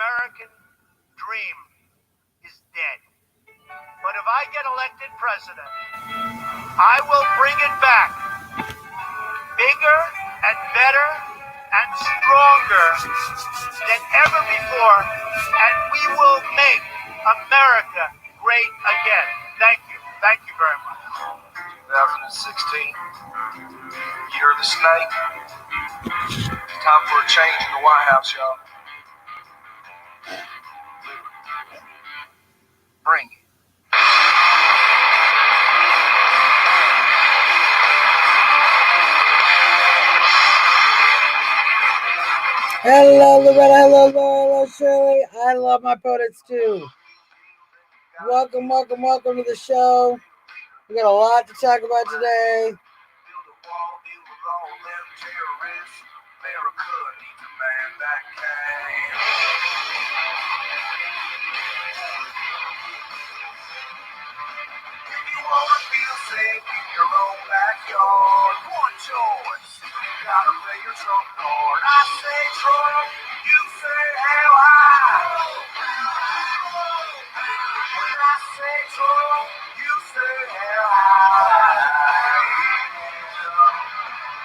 American dream is dead. But if I get elected president, I will bring it back bigger and better and stronger than ever before, and we will make America great again. Thank you. Thank you very much. 2016, year of the snake. Time for a change in the White House, y'all. Bring it. Hello, Loretta. Hello, Laura. Hello, Shirley. I love my POTUS too. Welcome, welcome, welcome to the show. We got a lot to talk about today. Feel safe in your own backyard. One choice. You gotta play your trump card. I say Trump, you say hell high. When I say Trump, you say hell high.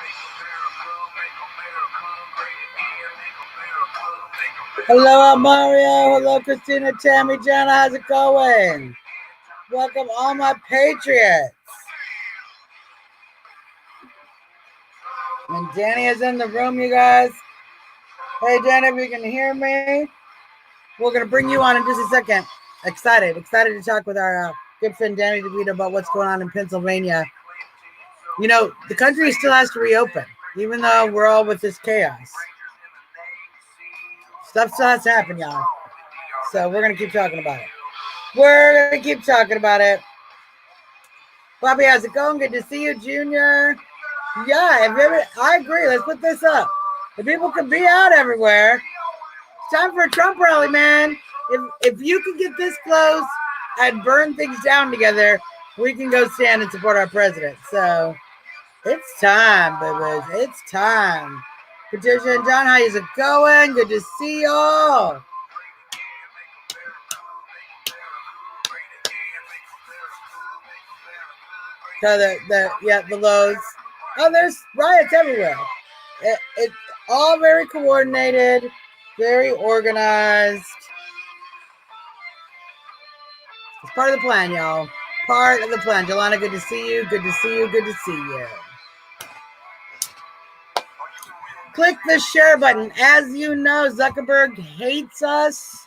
Make America great again. Make America, make America. Hello, Mario. Hello, Christina, Tammy, Jana. How's it going? Welcome, all my patriots. And Danny is in the room, you guys. Hey, Danny, if you can hear me, we're going to bring you on in just a second. Excited to talk with our good friend Danny Devito about what's going on in Pennsylvania. You know, the country still has to reopen, even though we're all with this chaos. Stuff still has to happen, y'all. So we're going to keep talking about it. We're going to keep talking about it. Bobby, how's it going? Good to see you, Junior. Yeah, I agree. Let's put this up. If people can be out everywhere, it's time for a Trump rally, man. If you can get this close and burn things down together, we can go stand and support our president. So it's time, babies. It's time. Patricia and John, how is it going? Good to see y'all. So the lows. Oh, there's riots everywhere. It's all very coordinated, very organized. It's part of the plan, y'all. Part of the plan. Jelana, good to see you. Good to see you. Good to see you. Click the share button. As you know, Zuckerberg hates us.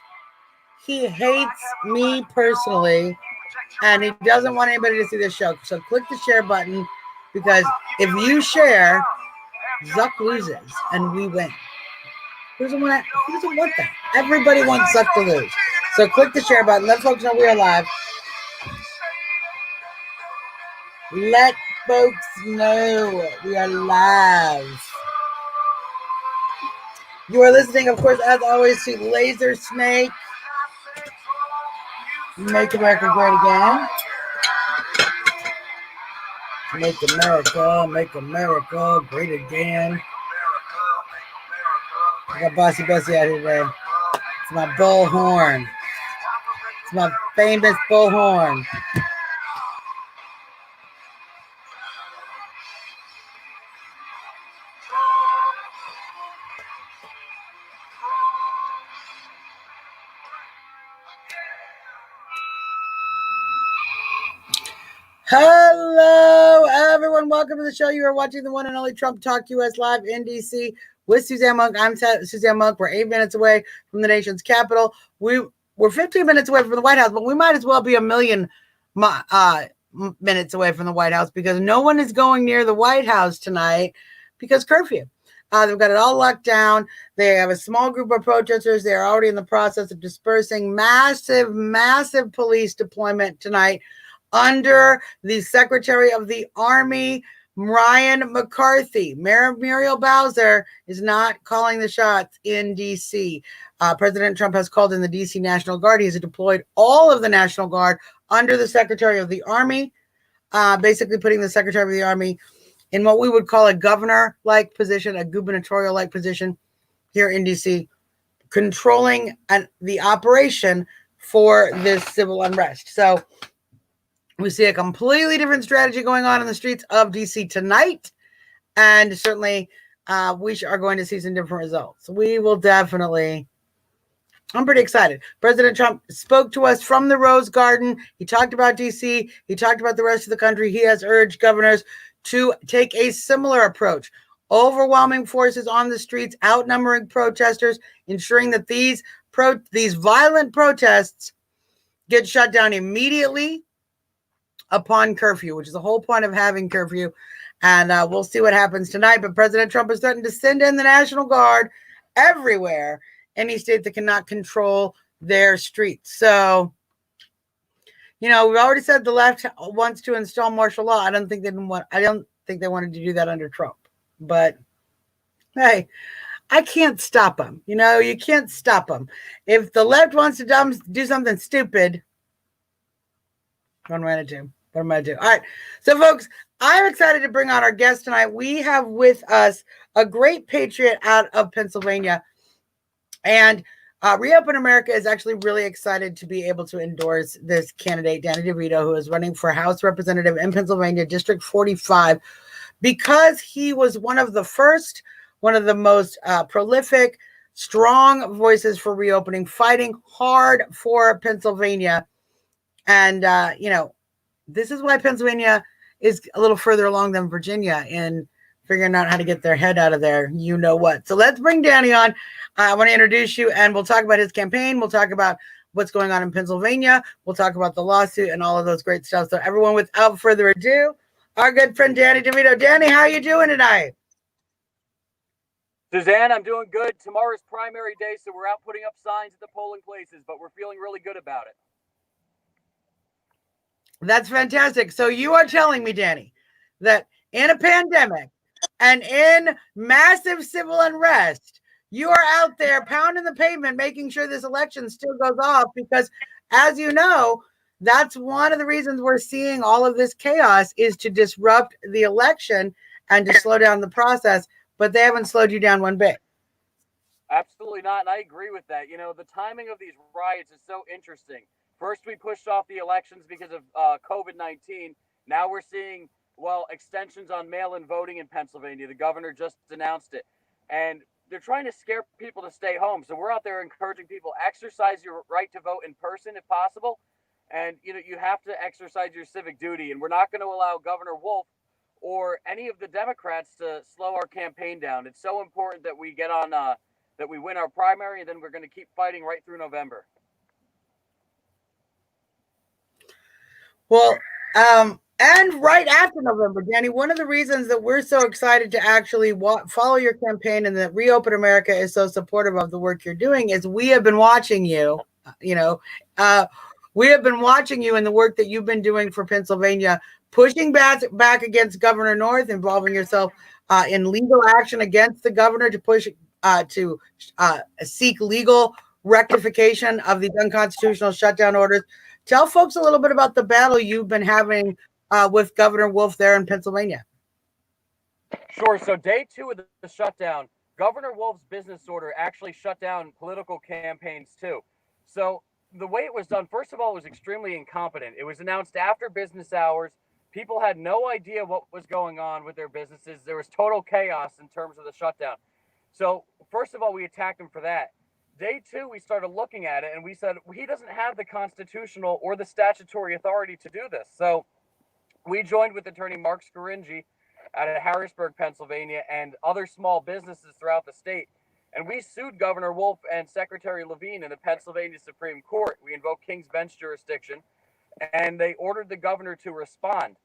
He hates me personally. And he doesn't want anybody to see this show. So click the share button, because if you share, Zuck loses and we win. Who doesn't want that? Everybody wants Zuck to lose. So click the share button. Let folks know we are live. Let folks know we are live. You are listening, of course, as always, to Laser Snake. Make America great again. Make America great again. I got Bossy Bessie out here today. It's my bullhorn. It's my famous bullhorn. Hello, everyone. Welcome to the show. You are watching the one and only Trump Talk US live in DC with Suzzanne Monk. I'm Suzzanne Monk. We're 8 minutes away from the nation's capital. We're 15 minutes away from the White House, but we might as well be a million minutes away from the White House, because no one is going near the White House tonight because curfew. They've got it all locked down. They have a small group of protesters. They're already in the process of dispersing. Massive police deployment tonight under the Secretary of the Army, Ryan McCarthy. Mayor Muriel Bowser is not calling the shots in D.C. President Trump has called in the D.C. National Guard. He has deployed all of the National Guard under the Secretary of the Army, basically putting the Secretary of the Army in what we would call a governor-like position, a gubernatorial-like position here in D.C. controlling the operation for this civil unrest. So we see a completely different strategy going on in the streets of DC tonight. And certainly we are going to see some different results. We will definitely. I'm pretty excited. President Trump spoke to us from the Rose Garden. He talked about DC. He talked about the rest of the country. He has urged governors to take a similar approach. Overwhelming forces on the streets, outnumbering protesters, ensuring that these violent protests get shut down immediately upon curfew, which is the whole point of having curfew. And we'll see what happens tonight. But President Trump has threatened to send in the National Guard everywhere, any state that cannot control their streets. So, we've already said the left wants to install martial law. I don't think they wanted to do that under Trump. But hey, I can't stop them. You can't stop them. If the left wants to do something stupid, what am I going to do? What am I going to do? All right. So, folks, I'm excited to bring on our guest tonight. We have with us a great patriot out of Pennsylvania. And Reopen America is actually really excited to be able to endorse this candidate, Danny Devito, who is running for House Representative in Pennsylvania, District 45, because he was one of the most prolific, strong voices for reopening, fighting hard for Pennsylvania. And, this is why Pennsylvania is a little further along than Virginia in figuring out how to get their head out of there. You know what? So let's bring Danny on. I want to introduce you, and we'll talk about his campaign. We'll talk about what's going on in Pennsylvania. We'll talk about the lawsuit and all of those great stuff. So everyone, without further ado, our good friend Danny Devito. Danny, how are you doing tonight? Suzzanne, I'm doing good. Tomorrow's primary day, so we're out putting up signs at the polling places, but we're feeling really good about it. That's fantastic. So you are telling me, Danny, that in a pandemic and in massive civil unrest, you are out there pounding the pavement, making sure this election still goes off, because, as you know, that's one of the reasons we're seeing all of this chaos, is to disrupt the election and to slow down the process. But they haven't slowed you down one bit. Absolutely not, and I agree with that. The timing of these riots is so interesting. First, we pushed off the elections because of COVID-19. Now we're seeing, extensions on mail-in voting in Pennsylvania. The governor just announced it. And they're trying to scare people to stay home. So we're out there encouraging people, exercise your right to vote in person if possible. And, you have to exercise your civic duty. And we're not going to allow Governor Wolf or any of the Democrats to slow our campaign down. It's so important that we get on, that we win our primary, and then we're going to keep fighting right through November. Well, and right after November, Danny, one of the reasons that we're so excited to actually follow your campaign and that Reopen America is so supportive of the work you're doing is we have been watching you, we have been watching you in the work that you've been doing for Pennsylvania, pushing back against Governor North, involving yourself in legal action against the governor to push to seek legal rectification of these unconstitutional shutdown orders. Tell folks a little bit about the battle you've been having with Governor Wolf there in Pennsylvania. Sure. So day 2 of the shutdown, Governor Wolf's business order actually shut down political campaigns too. So the way it was done, first of all, was extremely incompetent. It was announced after business hours. People had no idea what was going on with their businesses. There was total chaos in terms of the shutdown. So first of all, we attacked him for that. Day 2, we started looking at it, and we said, he doesn't have the constitutional or the statutory authority to do this. So we joined with attorney Mark Scaringi out of Harrisburg, Pennsylvania, and other small businesses throughout the state. And we sued Governor Wolf and Secretary Levine in the Pennsylvania Supreme Court. We invoked King's Bench jurisdiction, and they ordered the governor to respond.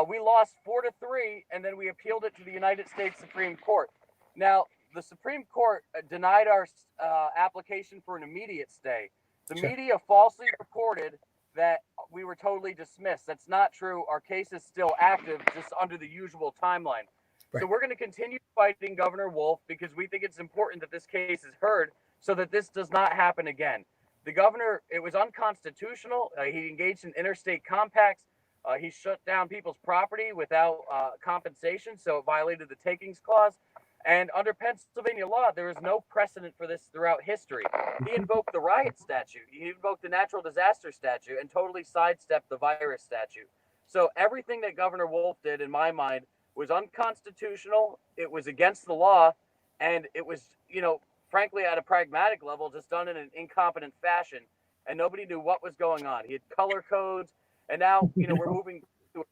We lost 4-3, and then we appealed it to the United States Supreme Court. Now, the Supreme Court denied our application for an immediate stay. The media falsely reported that we were totally dismissed. That's not true. Our case is still active, just under the usual timeline. Right. So we're going to continue fighting Governor Wolf because we think it's important that this case is heard so that this does not happen again. The governor, it was unconstitutional. He engaged in interstate compacts. He shut down people's property without compensation, so it violated the takings clause. And under Pennsylvania law, there is no precedent for this throughout history. He invoked the riot statute, he invoked the natural disaster statute, and totally sidestepped the virus statute. So everything that Governor Wolf did, in my mind, was unconstitutional. It was against the law, and it was, frankly, at a pragmatic level, just done in an incompetent fashion. And nobody knew what was going on. He had color codes, and now, we're moving to a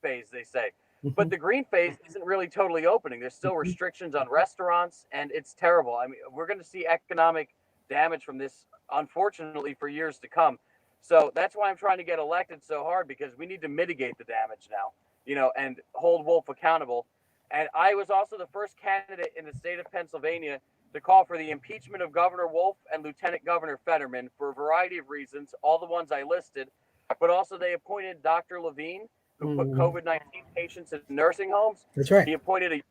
phase, they say. But the green phase isn't really totally opening. There's still restrictions on restaurants, and it's terrible. I mean, we're going to see economic damage from this, unfortunately, for years to come. So that's why I'm trying to get elected so hard, because we need to mitigate the damage now, and hold Wolf accountable. And I was also the first candidate in the state of Pennsylvania to call for the impeachment of Governor Wolf and Lieutenant Governor Fetterman for a variety of reasons, all the ones I listed. But also they appointed Dr. Levine, who put COVID-19 patients in nursing homes. That's right. He appointed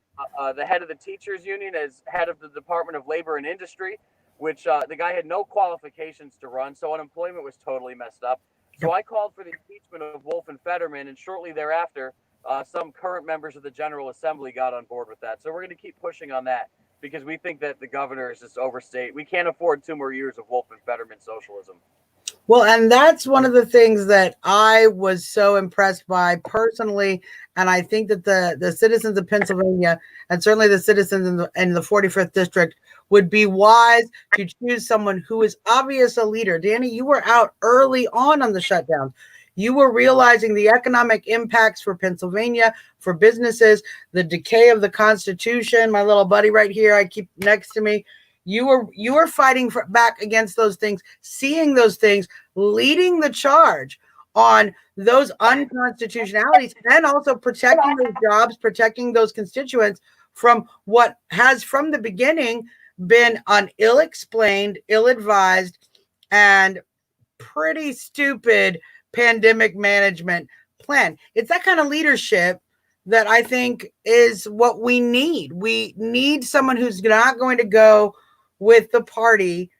the head of the teachers union as head of the Department of Labor and Industry, which the guy had no qualifications to run, so unemployment was totally messed up. So I called for the impeachment of Wolf and Fetterman, and shortly thereafter, some current members of the General Assembly got on board with that. So we're going to keep pushing on that, because we think that the governor is just overstate. We can't afford 2 more years of Wolf and Fetterman socialism. Well, and that's one of the things that I was so impressed by personally. And I think that the citizens of Pennsylvania, and certainly the citizens in the 45th district, would be wise to choose someone who is obvious a leader. Danny, you were out early on the shutdown. You were realizing the economic impacts for Pennsylvania, for businesses, the decay of the Constitution. My little buddy right here, I keep next to me. You were fighting back against those things, seeing those things, leading the charge on those unconstitutionalities, and also protecting those jobs, protecting those constituents from what has from the beginning been an ill-explained, ill-advised, and pretty stupid pandemic management plan. It's that kind of leadership that I think is what we need. We need someone who's not going to go with the party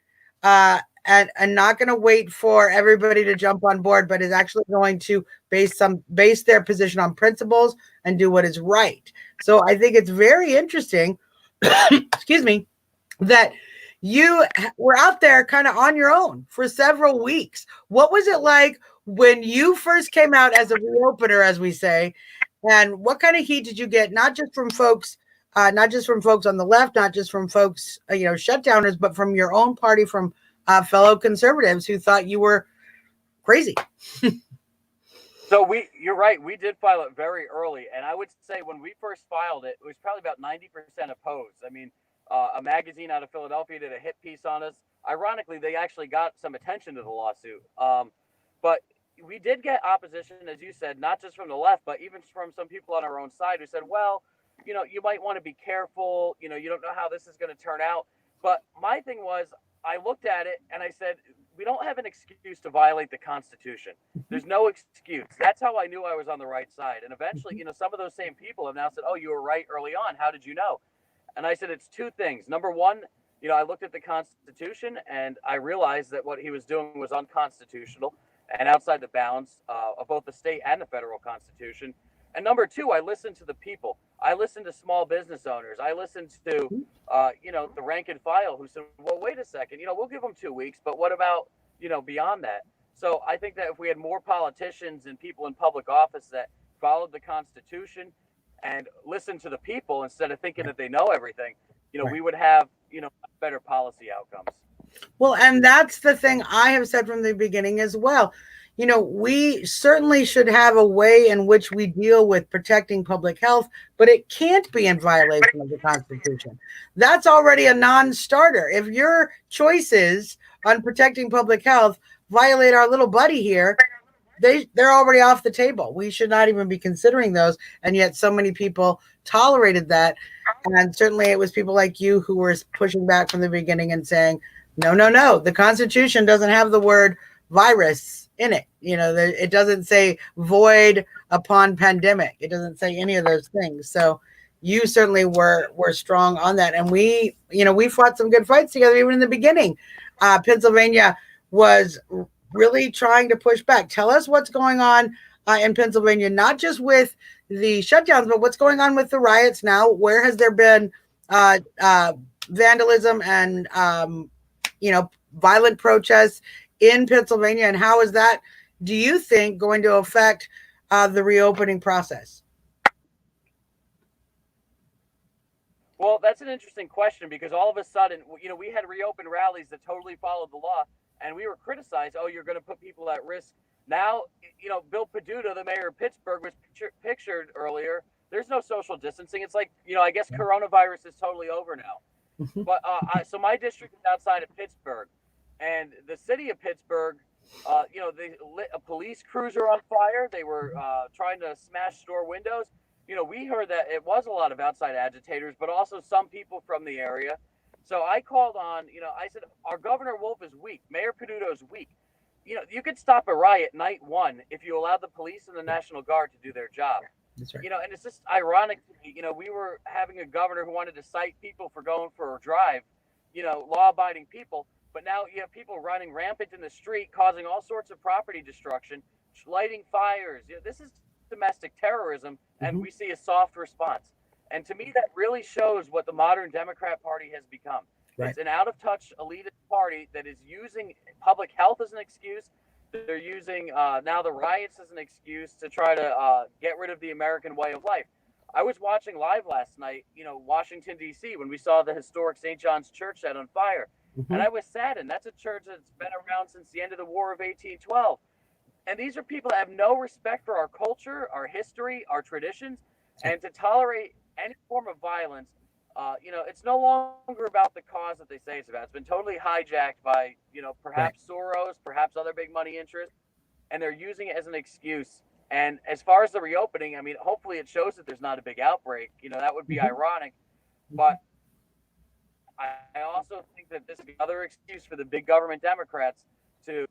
and not going to wait for everybody to jump on board, but is actually going to base their position on principles and do what is right. So I think it's very interesting, excuse me, that you were out there kind of on your own for several weeks. What was it like when you first came out as a reopener, as we say, and what kind of heat did you get, not just from folks on the left, not just from folks, shutdowners, but from your own party, from fellow conservatives who thought you were crazy? So you're right. We did file it very early. And I would say when we first filed it, it was probably about 90% opposed. I mean, a magazine out of Philadelphia did a hit piece on us. Ironically, they actually got some attention to the lawsuit. But we did get opposition, as you said, not just from the left, but even from some people on our own side who said, well, you might want to be careful. You don't know how this is going to turn out. But my thing was, I looked at it and I said, we don't have an excuse to violate the Constitution. There's no excuse. That's how I knew I was on the right side. And eventually, some of those same people have now said, oh, you were right early on. How did you know? And I said, it's 2 things. Number one, I looked at the Constitution and I realized that what he was doing was unconstitutional and outside the bounds of both the state and the federal Constitution. And number 2, I listened to the people. I listened to small business owners. I listened to, the rank and file who said, well, wait a second, we'll give them 2 weeks, but what about, beyond that? So I think that if we had more politicians and people in public office that followed the Constitution and listened to the people instead of thinking that they know everything, Right. we would have, better policy outcomes. Well, and that's the thing I have said from the beginning as well. We certainly should have a way in which we deal with protecting public health, but it can't be in violation of the Constitution. That's already a non-starter. If your choices on protecting public health violate our little buddy here, they're already off the table. We should not even be considering those. And yet so many people tolerated that. And certainly it was people like you who were pushing back from the beginning and saying, no, the Constitution doesn't have the word virus in it. It doesn't say void upon pandemic. It doesn't say any of those things. So you certainly were strong on that. And we fought some good fights together even in the beginning. Pennsylvania was really trying to push back. Tell us what's going on in Pennsylvania, not just with the shutdowns, but what's going on with the riots now. Where has there been vandalism and violent protests in Pennsylvania, and how is that, do you think, going to affect the reopening process? Well, that's an interesting question because all of a sudden, we had reopened rallies that totally followed the law, and we were criticized. Oh, you're going to put people at risk. Now, Bill Peduto, the mayor of Pittsburgh, was pictured earlier. There's no social distancing. It's like, I guess coronavirus is totally over now. But so my district is outside of Pittsburgh, and the city of Pittsburgh, they lit a police cruiser on fire. They were trying to smash store windows. We heard that it was a lot of outside agitators, but also some people from the area. So I called on, I said, our Governor Wolf is weak. Mayor Peduto is weak. You could stop a riot night one if you allowed the police and the National Guard to do their job. That's right. And it's just ironic to me, we were having a governor who wanted to cite people for going for a drive, law-abiding people. But now you have people running rampant in the street, causing all sorts of property destruction, lighting fires. This is domestic terrorism, and we see a soft response. And to me, that really shows what the modern Democrat Party has become. Right. It's an out-of-touch elitist party that is using public health as an excuse. They're using now the riots as an excuse to try to get rid of the American way of life. I was watching live last night, Washington, D.C., when we saw the historic St. John's Church set on fire. And I was saddened. That's a church that's been around since the end of the War of 1812. And these are people that have no respect for our culture, our history, our traditions, and to tolerate any form of violence. It's no longer about the cause that they say it's about. It's been totally hijacked by, perhaps Soros, perhaps other big money interests, and they're using it as an excuse. And as far as the reopening, I mean, hopefully it shows that there's not a big outbreak. That would be ironic. But I also think that this is another excuse for the big government Democrats to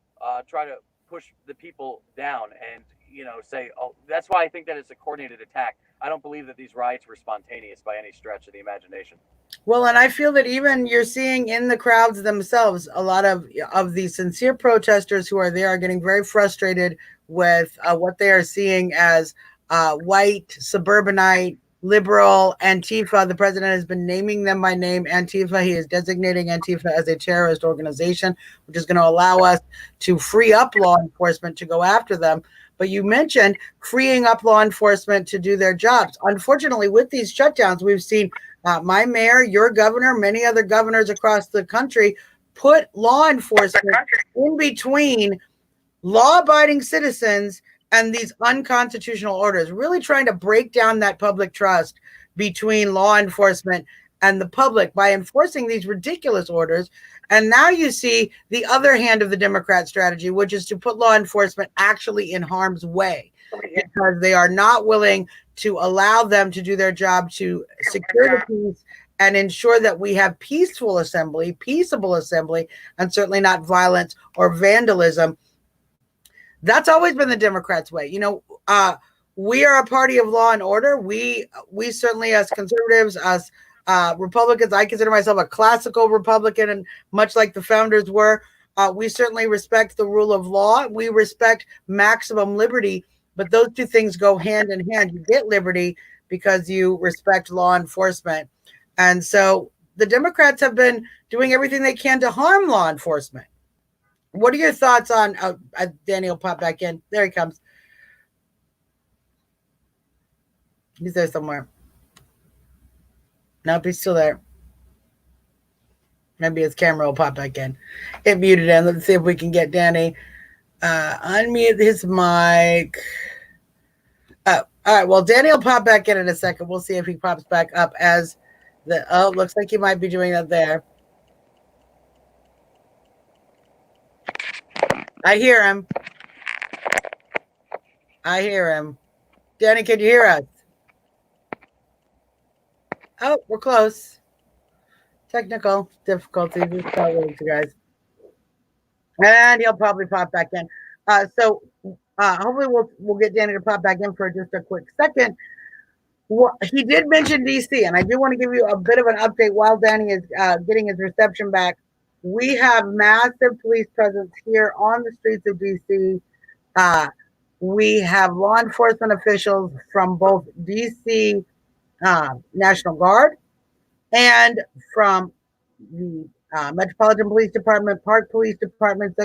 try to push the people down and, say, oh, that's why I think that it's a coordinated attack. I don't believe that these riots were spontaneous by any stretch of the imagination. Well, and I feel that even you're seeing in the crowds themselves, a lot of the sincere protesters who are there are getting very frustrated with what they are seeing as white, suburbanite, liberal Antifa. The president has been naming them by name, Antifa. He is designating Antifa as a terrorist organization, which is going to allow us to free up law enforcement to go after them. But you mentioned freeing up law enforcement to do their jobs. Unfortunately, with these shutdowns, we've seen my mayor, your governor, many other governors across the country put law enforcement in between law-abiding citizens and these unconstitutional orders, really trying to break down that public trust between law enforcement and the public by enforcing these ridiculous orders. And now you see the other hand of the Democrat strategy, which is to put law enforcement actually in harm's way because they are not willing to allow them to do their job to secure the peace and ensure that we have peaceful assembly, peaceable assembly, and certainly not violence or vandalism. That's always been the Democrats' way. We are a party of law and order. We certainly, as conservatives, as Republicans, I consider myself a classical Republican, and much like the founders were, we certainly respect the rule of law. We respect maximum liberty, but those two things go hand in hand. You get liberty because you respect law enforcement. And so the Democrats have been doing everything they can to harm law enforcement. What are your thoughts on Daniel pop back in? There he comes. He's there somewhere. Nope, he's still there. Maybe his camera will pop back in. It muted him. Let's see if we can get Danny. Unmute his mic. Oh, all right. Well, Danny will pop back in a second. We'll see if he pops back up as the. Oh, looks like he might be doing that there. I hear him. I hear him. Danny, can you hear us? Oh, we're close. Technical difficulties. You guys. And he'll probably pop back in. So hopefully we'll get Danny to pop back in for just a quick second. Well, he did mention DC, and I do want to give you a bit of an update while Danny is getting his reception back. We have massive police presence here on the streets of DC. We have law enforcement officials from both DC National Guard and from the Metropolitan Police Department, Park Police Department,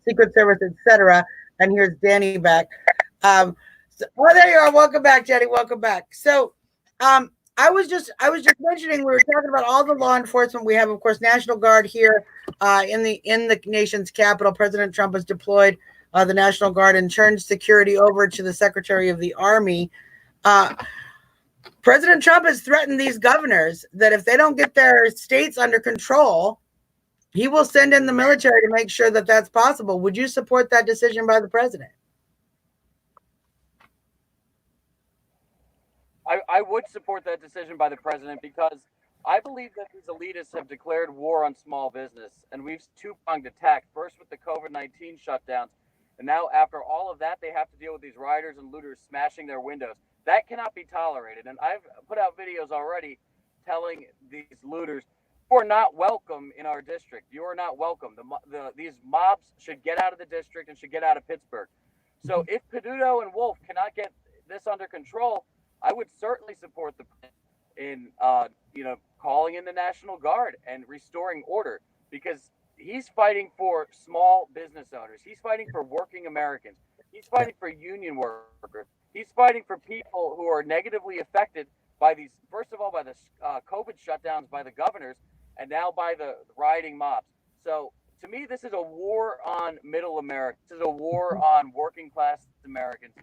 Secret Service, etc. And here's Danny back. There you are. Welcome back, Jenny. Welcome back. So, I was just mentioning we were talking about all the law enforcement we have. Of course, National Guard here in the nation's capital. President Trump has deployed the National Guard and turned security over to the Secretary of the Army. President Trump has threatened these governors that if they don't get their states under control, he will send in the military to make sure that that's possible. Would you support that decision by the president? I would support that decision by the president because I believe that these elitists have declared war on small business, and we've two-pronged attack, first with the COVID-19 shutdowns, and now after all of that, they have to deal with these rioters and looters smashing their windows. That cannot be tolerated, and I've put out videos already telling these looters, you are not welcome in our district. You are not welcome. These mobs should get out of the district and should get out of Pittsburgh. So if Peduto and Wolf cannot get this under control, I would certainly support the in calling in the National Guard and restoring order, because he's fighting for small business owners. He's fighting for working Americans. He's fighting for union workers. He's fighting for people who are negatively affected by these, first of all, by the COVID shutdowns by the governors, and now by the rioting mobs. So to me, this is a war on middle America. This is a war on working class Americans.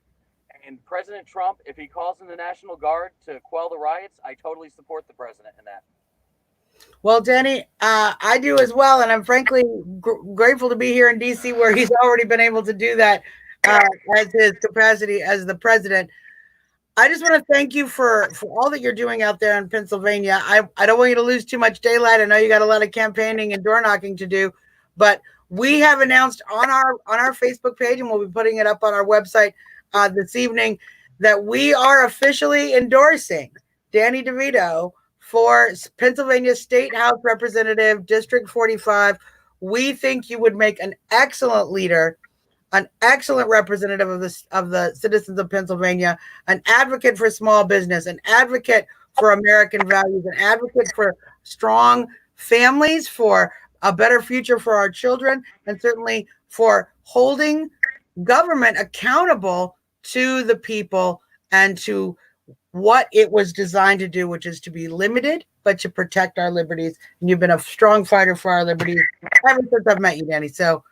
And President Trump, if he calls in the National Guard to quell the riots, I totally support the president in that. Well, Danny, I do as well, and I'm frankly grateful to be here in D.C., where he's already been able to do that as his capacity as the president. I just want to thank you for all that you're doing out there in Pennsylvania. I don't want you to lose too much daylight. I know you got a lot of campaigning and door knocking to do, but we have announced on our Facebook page, and we'll be putting it up on our website this evening, that we are officially endorsing Danny Devito for Pennsylvania State House Representative, District 45. We think you would make an excellent leader, an excellent representative of the citizens of Pennsylvania, an advocate for small business, an advocate for American values, an advocate for strong families, for a better future for our children, and certainly for holding government accountable to the people and to what it was designed to do, which is to be limited, but to protect our liberties. And you've been a strong fighter for our liberties ever since I've met you, Danny. So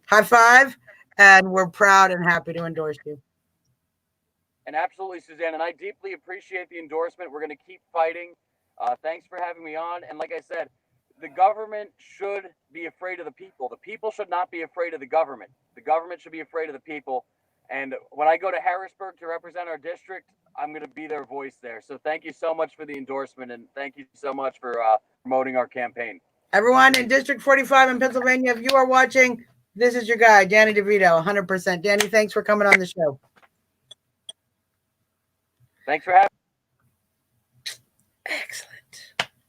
high five, and we're proud and happy to endorse you. And absolutely, Suzzanne, and I deeply appreciate the endorsement. We're going to keep fighting. Thanks for having me on. And like I said, the government should be afraid of the people. The people should not be afraid of the government. The government should be afraid of the people. And when I go to Harrisburg to represent our district, I'm going to be their voice there. So thank you so much for the endorsement, and thank you so much for promoting our campaign. Everyone in District 45 in Pennsylvania, if you are watching, this is your guy, Danny Devito, 100%. Danny, thanks for coming on the show. Thanks for having me.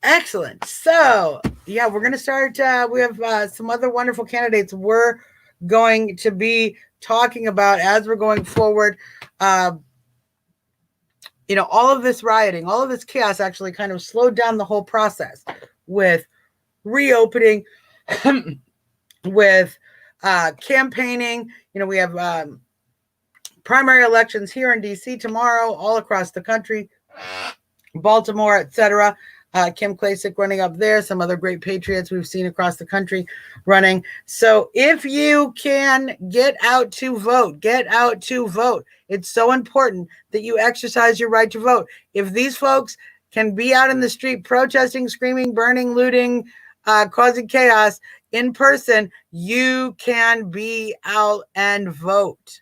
Excellent. So, yeah, we're going to start. We have some other wonderful candidates we're going to be talking about as we're going forward. All of this rioting, all of this chaos actually kind of slowed down the whole process with reopening, with campaigning. We have primary elections here in DC tomorrow, all across the country, Baltimore, etc. Kim Klacik running up there, some other great patriots we've seen across the country running. So if you can get out to vote, get out to vote. It's so important that you exercise your right to vote. If these folks can be out in the street protesting, screaming, burning, looting, causing chaos in person, you can be out and vote.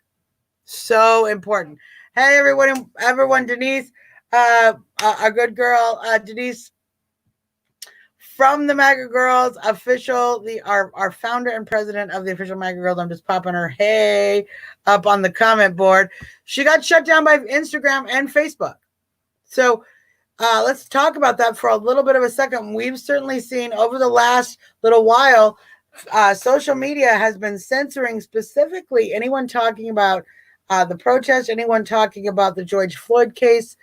So important. Hey, everyone, Denise, a good girl, Denise from the MAGA Girls official, our founder and president of the official MAGA Girls. I'm just popping her hey up on the comment board. She got shut down by Instagram and Facebook. So let's talk about that for a little bit of a second. We've certainly seen over the last little while, social media has been censoring specifically anyone talking about the protest, anyone talking about the George Floyd case.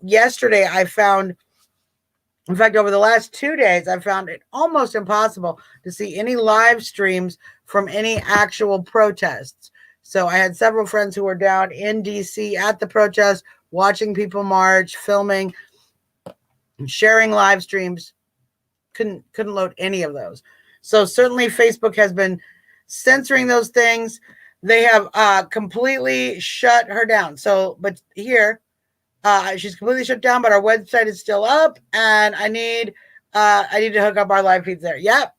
Yesterday, I found In fact, over the last 2 days, I found it almost impossible to see any live streams from any actual protests. So I had several friends who were down in DC at the protest, watching people march, filming, sharing live streams. Couldn't load any of those. So certainly Facebook has been censoring those things. They have completely shut her down. So, but here, she's completely shut down, but our website is still up, and I need to hook up our live feeds there. Yep,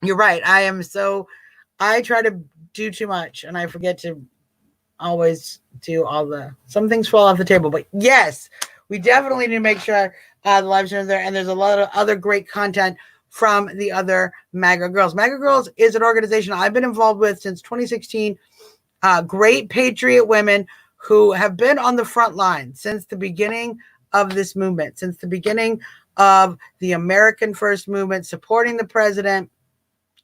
you're right. I try to do too much, and I forget to always do some things fall off the table. But yes, we definitely need to make sure the live stream is there, and there's a lot of other great content from the other MAGA Girls. MAGA Girls is an organization I've been involved with since 2016. Great patriot women who have been on the front line since the beginning of this movement, since the beginning of the American First movement, supporting the president,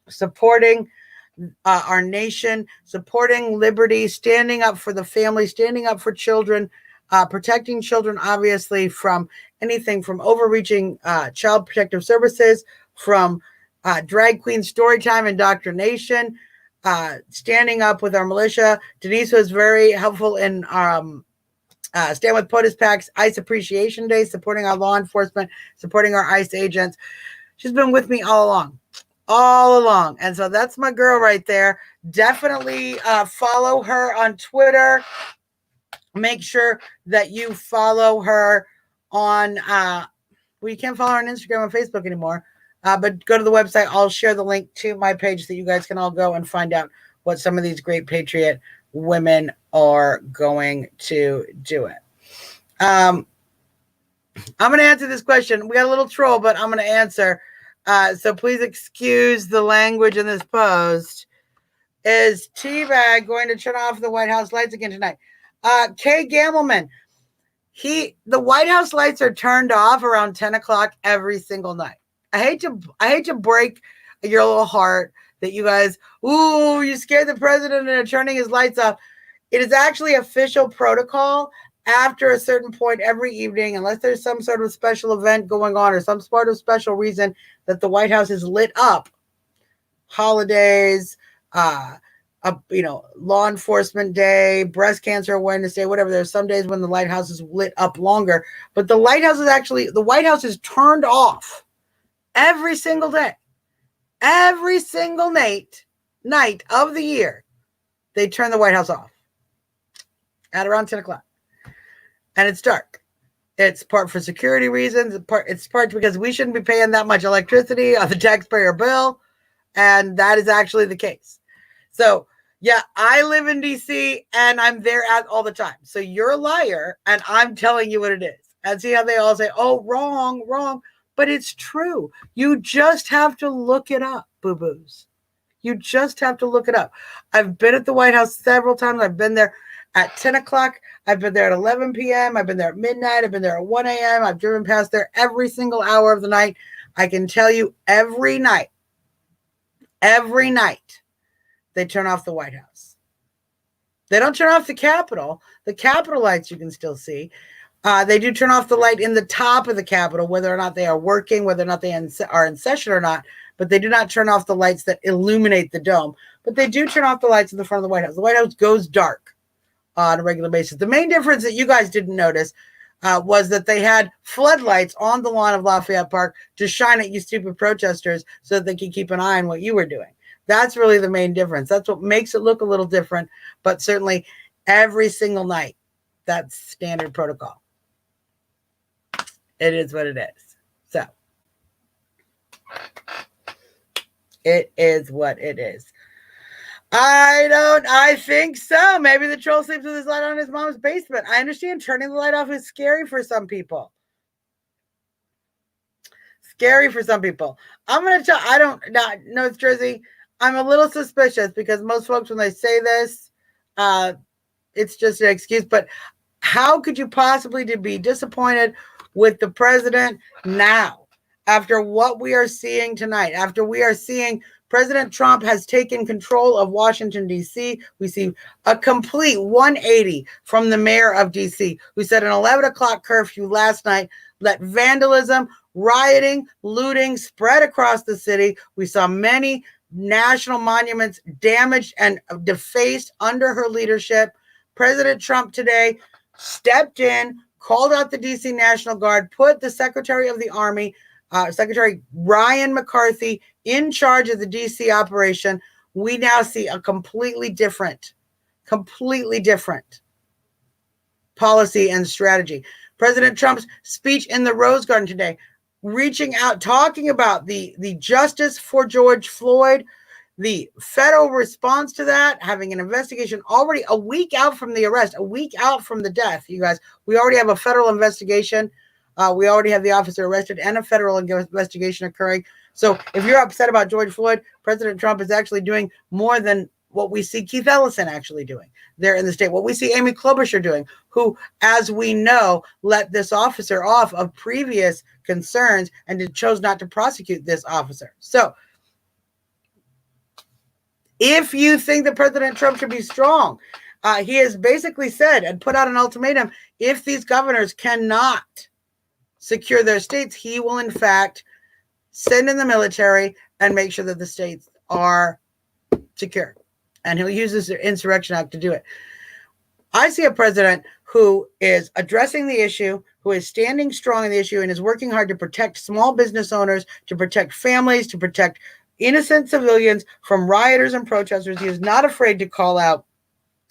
supporting our nation, supporting liberty, standing up for the family, standing up for children, protecting children, obviously, from anything from overreaching child protective services, from drag queen story time indoctrination, standing up with our militia. Denise was very helpful in Stand With POTUS PAC's ICE Appreciation Day, supporting our law enforcement, supporting our ICE agents. She's been with me all along. And so that's my girl right there. Definitely follow her on Twitter. Make sure that you follow her on, you can't follow her on Instagram and Facebook anymore. But go to the website. I'll share the link to my page so you guys can all go and find out what some of these great patriot women are going to do it. I'm going to answer this question. We got a little troll, but I'm going to answer. So please excuse the language in this post. Is Teabag going to turn off the White House lights again tonight? Kay Gamelman, the White House lights are turned off around 10 o'clock every single night. I hate to break your little heart that you guys, you scared the president into turning his lights off. It is actually official protocol after a certain point every evening, unless there's some sort of special event going on or some sort of special reason that the White House is lit up. Holidays, law enforcement day, breast cancer awareness day, whatever. There's some days when the White House is lit up longer, but the White House is turned off every single day. Every single night of the year, they turn the White House off at around 10 o'clock. And it's dark. It's part for security reasons. It's part because we shouldn't be paying that much electricity on the taxpayer bill. And that is actually the case. So, yeah, I live in DC and I'm there all the time. So you're a liar and I'm telling you what it is. And see how they all say, oh, wrong. But it's true. You just have to look it up, boo-boos. You just have to look it up. I've been at the White House several times. I've been there at 10 o'clock. I've been there at 11 p.m. I've been there at midnight. I've been there at 1 a.m. I've driven past there every single hour of the night. I can tell you every night, they turn off the White House. They don't turn off the Capitol. The Capitol lights you can still see. They do turn off the light in the top of the Capitol, whether or not they are working, whether or not they are in session or not. But they do not turn off the lights that illuminate the dome. But they do turn off the lights in the front of the White House. The White House goes dark on a regular basis. The main difference that you guys didn't notice was that they had floodlights on the lawn of Lafayette Park to shine at you stupid protesters so that they could keep an eye on what you were doing. That's really the main difference. That's what makes it look a little different. But certainly every single night, that's standard protocol. It is what it is. So, it is what it is. I think so. Maybe the troll sleeps with his light on in his mom's basement. I understand turning the light off is scary for some people. I'm going to tell, North Jersey, I'm a little suspicious because most folks, when they say this, it's just an excuse. But how could you possibly be disappointed with the president now, after what we are seeing tonight, after we are seeing President Trump has taken control of Washington, D.C. We see a complete 180 from the mayor of D.C., who set an 11 o'clock curfew last night, let vandalism, rioting, looting spread across the city. We saw many national monuments damaged and defaced under her leadership. President Trump today stepped in, called out the DC National Guard, put the Secretary of the Army, Secretary Ryan McCarthy, in charge of the DC operation. We now see a completely different policy and strategy. President Trump's speech in the Rose Garden today, reaching out, talking about the justice for George Floyd, the federal response to that, having an investigation already a week out from the arrest, a week out from the death. You guys, we already have a federal investigation. We already have the officer arrested and a federal investigation occurring. So if you're upset about George Floyd, President Trump is actually doing more than what we see Keith Ellison actually doing there in the state, what we see Amy Klobuchar doing, who, as we know, let this officer off of previous concerns and chose not to prosecute this officer. So if you think that President Trump should be strong, he has basically said and put out an ultimatum, if these governors cannot secure their states, he will in fact send in the military and make sure that the states are secure. And he'll use this Insurrection Act to do it. I see a president who is addressing the issue, who is standing strong in the issue, and is working hard to protect small business owners, to protect families, to protect innocent civilians from rioters and protesters. He is not afraid to call out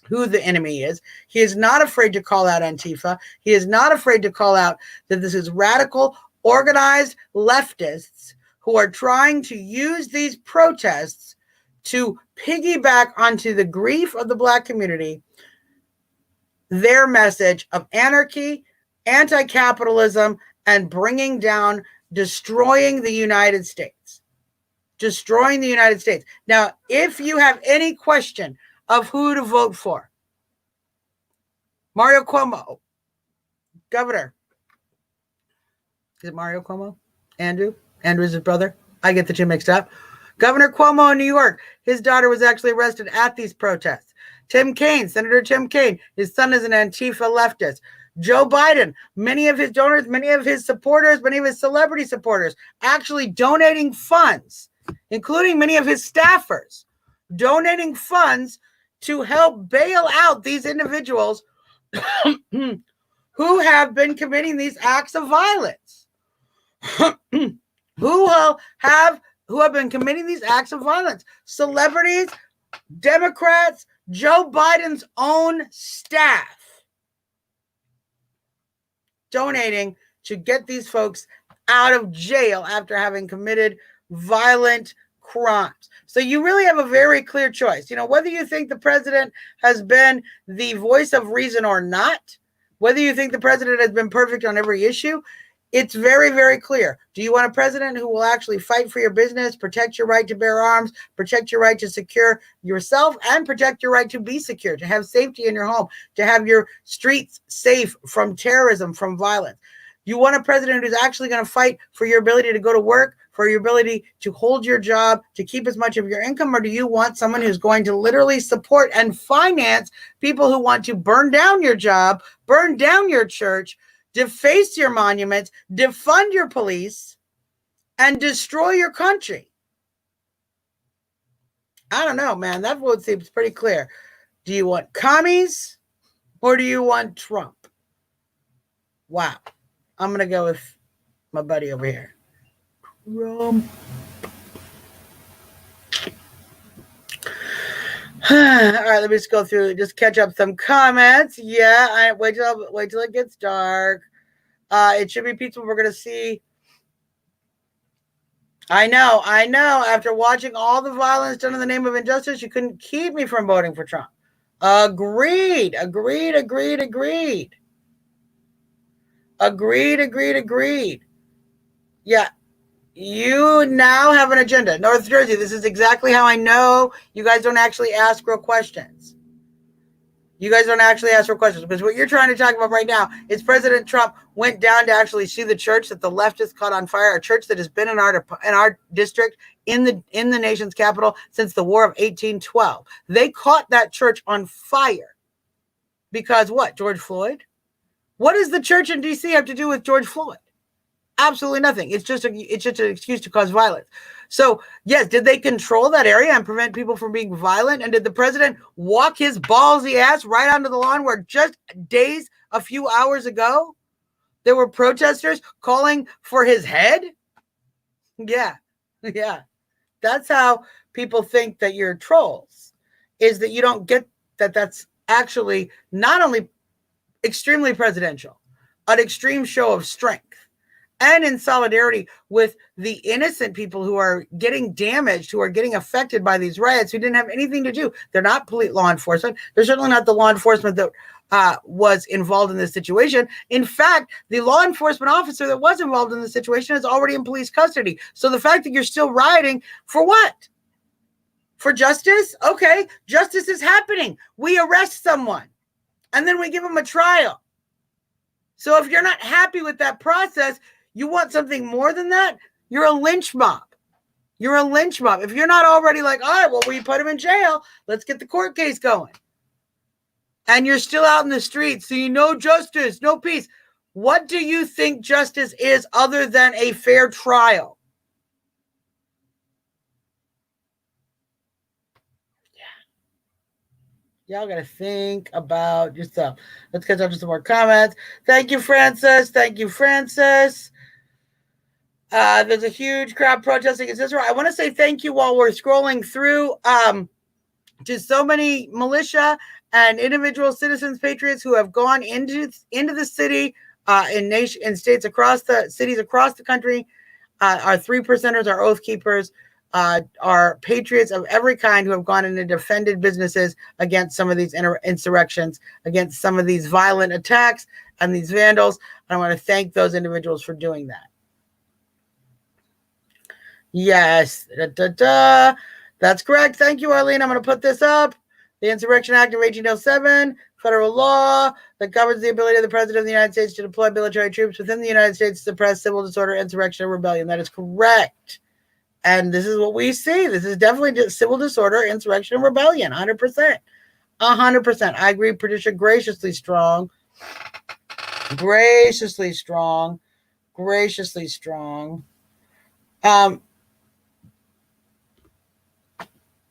who the enemy is. He is not afraid to call out Antifa. He is not afraid to call out that this is radical, organized leftists who are trying to use these protests to piggyback onto the grief of the Black community, their message of anarchy, anti-capitalism, and bringing down, destroying the United States. Destroying the United States. Now, if you have any question of who to vote for, Mario Cuomo, governor. Is it Mario Cuomo? Andrew? Andrew's his brother? I get the two mixed up. Governor Cuomo in New York, his daughter was actually arrested at these protests. Tim Kaine, Senator Tim Kaine, his son is an Antifa leftist. Joe Biden, many of his donors, many of his supporters, many of his celebrity supporters actually donating funds, including many of his staffers, donating funds to help bail out these individuals who have been committing these acts of violence, who have been committing these acts of violence. Celebrities, Democrats, Joe Biden's own staff donating to get these folks out of jail after having committed violent crimes. So you really have a very clear choice. You know, whether you think the president has been the voice of reason or not, whether you think the president has been perfect on every issue, it's very, very clear. Do you want a president who will actually fight for your business, protect your right to bear arms, protect your right to secure yourself, and protect your right to be secure, to have safety in your home, to have your streets safe from terrorism, from violence? You want a president who's actually going to fight for your ability to go to work, for your ability to hold your job, to keep as much of your income? Or do you want someone who's going to literally support and finance people who want to burn down your job, burn down your church, deface your monuments, defund your police, and destroy your country? I don't know, man. That vote seems pretty clear. Do you want commies or do you want Trump? Wow. I'm going to go with my buddy over here. Trump. All right, let me just go through, just catch up some comments. Yeah, wait till it gets dark. It should be peaceful. We're gonna see. I know. After watching all the violence done in the name of injustice, you couldn't keep me from voting for Trump. Agreed. Yeah. You now have an agenda. North Jersey, this is exactly how I know you guys don't actually ask real questions. You guys don't actually ask real questions, because what you're trying to talk about right now is President Trump went down to actually see the church that the leftists caught on fire, a church that has been in our district, in the nation's capital since the War of 1812. They caught that church on fire because what? George Floyd? What does the church in D.C. have to do with George Floyd? Absolutely nothing. It's just an excuse to cause violence. So, yes, did they control that area and prevent people from being violent? And did the president walk his ballsy ass right onto the lawn where just a few hours ago, there were protesters calling for his head? Yeah. Yeah. That's how people think that you're trolls, is that you don't get that that's actually not only extremely presidential, an extreme show of strength, and in solidarity with the innocent people who are getting damaged, who are getting affected by these riots, who didn't have anything to do. They're not police law enforcement. They're certainly not the law enforcement that was involved in this situation. In fact, the law enforcement officer that was involved in the situation is already in police custody. So the fact that you're still rioting, for what? For justice? Okay, justice is happening. We arrest someone, and then we give them a trial. So if you're not happy with that process, you want something more than that? You're a lynch mob. You're a lynch mob. If you're not already like, all right, well, we put him in jail. Let's get the court case going. And you're still out in the streets, so you know justice, no peace. What do you think justice is other than a fair trial? Y'all got to think about yourself. Let's catch up to some more comments. Thank you, Francis. Thank you, Francis. There's a huge crowd protesting. Is this right? I want to say thank you while we're scrolling through to so many militia and individual citizens, patriots who have gone into the city in states across the cities across the country. Our 3%ers, our oath keepers, are patriots of every kind who have gone in and defended businesses against some of these insurrections, against some of these violent attacks and these vandals. And I want to thank those individuals for doing that. Yes, that's correct. Thank you, Arlene. I'm going to put this up. The Insurrection Act of 1807, federal law that governs the ability of the President of the United States to deploy military troops within the United States to suppress civil disorder, insurrection, and rebellion. That is correct. And this is what we see. This is definitely civil disorder, insurrection, and rebellion. 100%. 100%. I agree, Patricia. Graciously strong. Graciously strong. Graciously strong.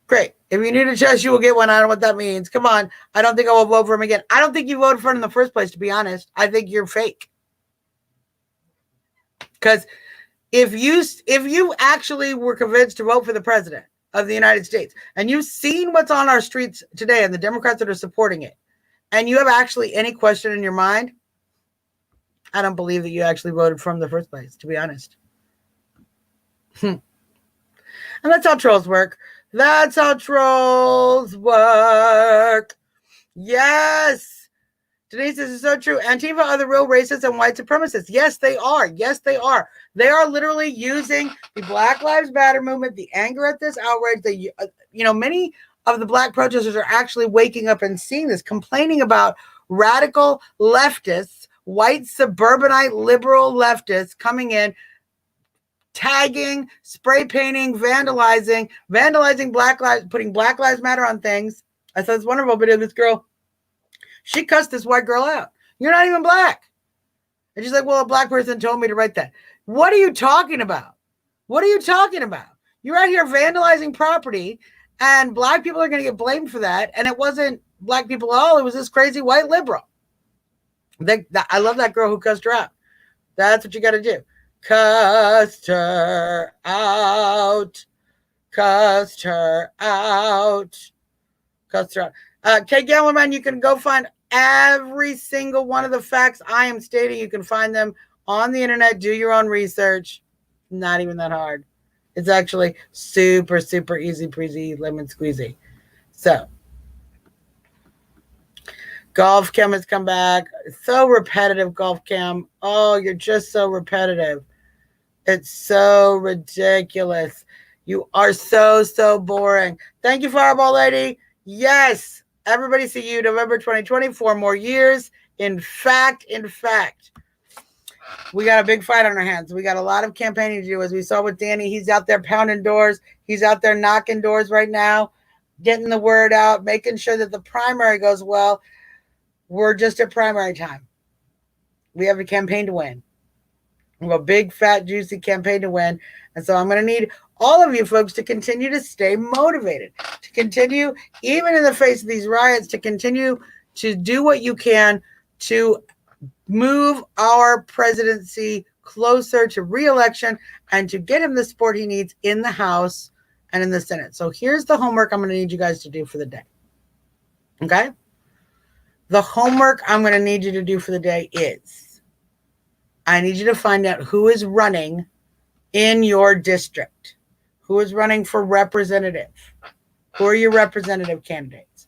Great. If you need a chest, you will get one. I don't know what that means. Come on. I don't think I will vote for him again. I don't think you voted for him in the first place, to be honest. I think you're fake. Because if you actually were convinced to vote for the president of the United States, and you've seen what's on our streets today and the Democrats that are supporting it, and you have actually any question in your mind, I don't believe that you actually voted for him in the first place, to be honest. And that's how trolls work. That's how trolls work. Yes. Denise, this is so true. Antifa are the real racists and white supremacists. Yes, they are. Yes, they are. They are literally using the Black Lives Matter movement, the anger at this outrage. Many of the black protesters are actually waking up and seeing this, complaining about radical leftists, white suburbanite liberal leftists coming in, tagging, spray painting, vandalizing Black Lives, putting Black Lives Matter on things. I saw this wonderful video of this girl. She cussed this white girl out. You're not even black. And she's like, well, a black person told me to write that. What are you talking about? What are you talking about? You're out here vandalizing property, and black people are going to get blamed for that. And it wasn't black people at all. It was this crazy white liberal. I love that girl who cussed her out. That's what you got to do. Cussed her out. Cussed her out. Cussed her out. Kate Gellerman, you can go find every single one of the facts I am stating. You can find them on the internet. Do your own research. Not even that hard. It's actually super, super easy breezy, lemon squeezy. So, Golf Cam has come back. It's so repetitive, Golf Cam. Oh, you're just so repetitive. It's so ridiculous. You are so, so boring. Thank you, Fireball Lady. Yes, everybody see you November 2020, 4 more years. In fact, we got a big fight on our hands. We got a lot of campaigning to do, as we saw with Danny. He's out there pounding doors. He's out there knocking doors right now, getting the word out, making sure that the primary goes well. We're just at primary time. We have a campaign to win. We have a big, fat, juicy campaign to win. And so I'm going to need all of you folks to continue to stay motivated, to continue, even in the face of these riots, to continue to do what you can to move our presidency closer to re-election and to get him the support he needs in the House and in the Senate. So here's the homework I'm going to need you guys to do for the day. Okay? The homework I'm going to need you to do for the day is I need you to find out who is running in your district, who is running for representative, who are your representative candidates.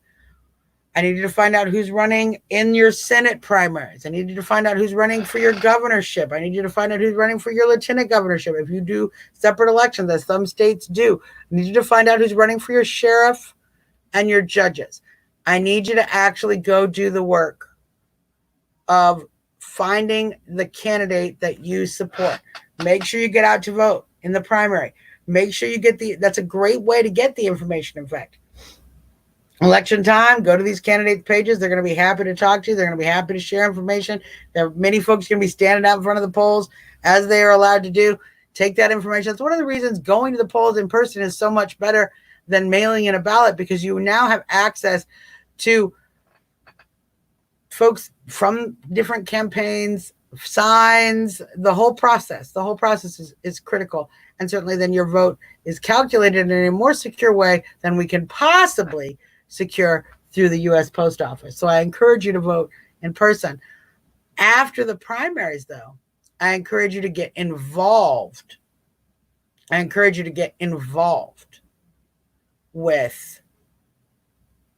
I need you to find out who's running in your Senate primaries. I need you to find out who's running for your governorship. I need you to find out who's running for your lieutenant governorship. If you do separate elections, as some states do, I need you to find out who's running for your sheriff and your judges. I need you to actually go do the work of finding the candidate that you support. Make sure you get out to vote in the primary. Make sure you get that's a great way to get the information, in fact. Election time, go to these candidate pages. They're going to be happy to talk to you. They're going to be happy to share information. There are many folks going to be standing out in front of the polls as they are allowed to do. Take that information. That's one of the reasons going to the polls in person is so much better than mailing in a ballot, because you now have access to folks from different campaigns, signs, the whole process. The whole process is critical. And certainly then your vote is calculated in a more secure way than we can possibly secure through the U.S. Post Office. So I encourage you to vote in person. After the primaries, though, I encourage you to get involved. I encourage you to get involved with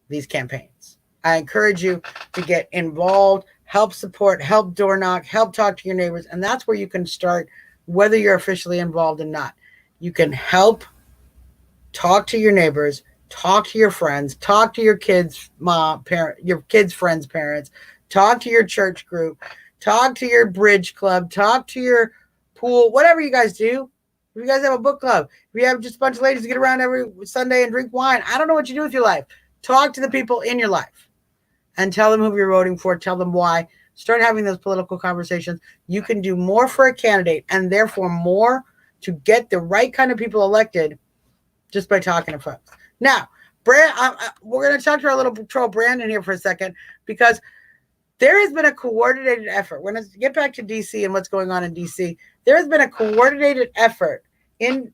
these campaigns. I encourage you to get involved, help support, help door knock, help talk to your neighbors. And that's where you can start, whether you're officially involved or not. You can help talk to your neighbors, talk to your friends, talk to your kids' your kids' friends' parents, talk to your church group, talk to your bridge club, talk to your pool, whatever you guys do. If you guys have a book club, if you have just a bunch of ladies to get around every Sunday and drink wine, I don't know what you do with your life. Talk to the people in your life and tell them who you're voting for. Tell them why. Start having those political conversations. You can do more for a candidate and therefore more to get the right kind of people elected just by talking to folks. Now, we're going to talk to our little patrol Brandon here for a second, because there has been a coordinated effort. We're going to get back to D.C. and what's going on in D.C. There has been a coordinated effort in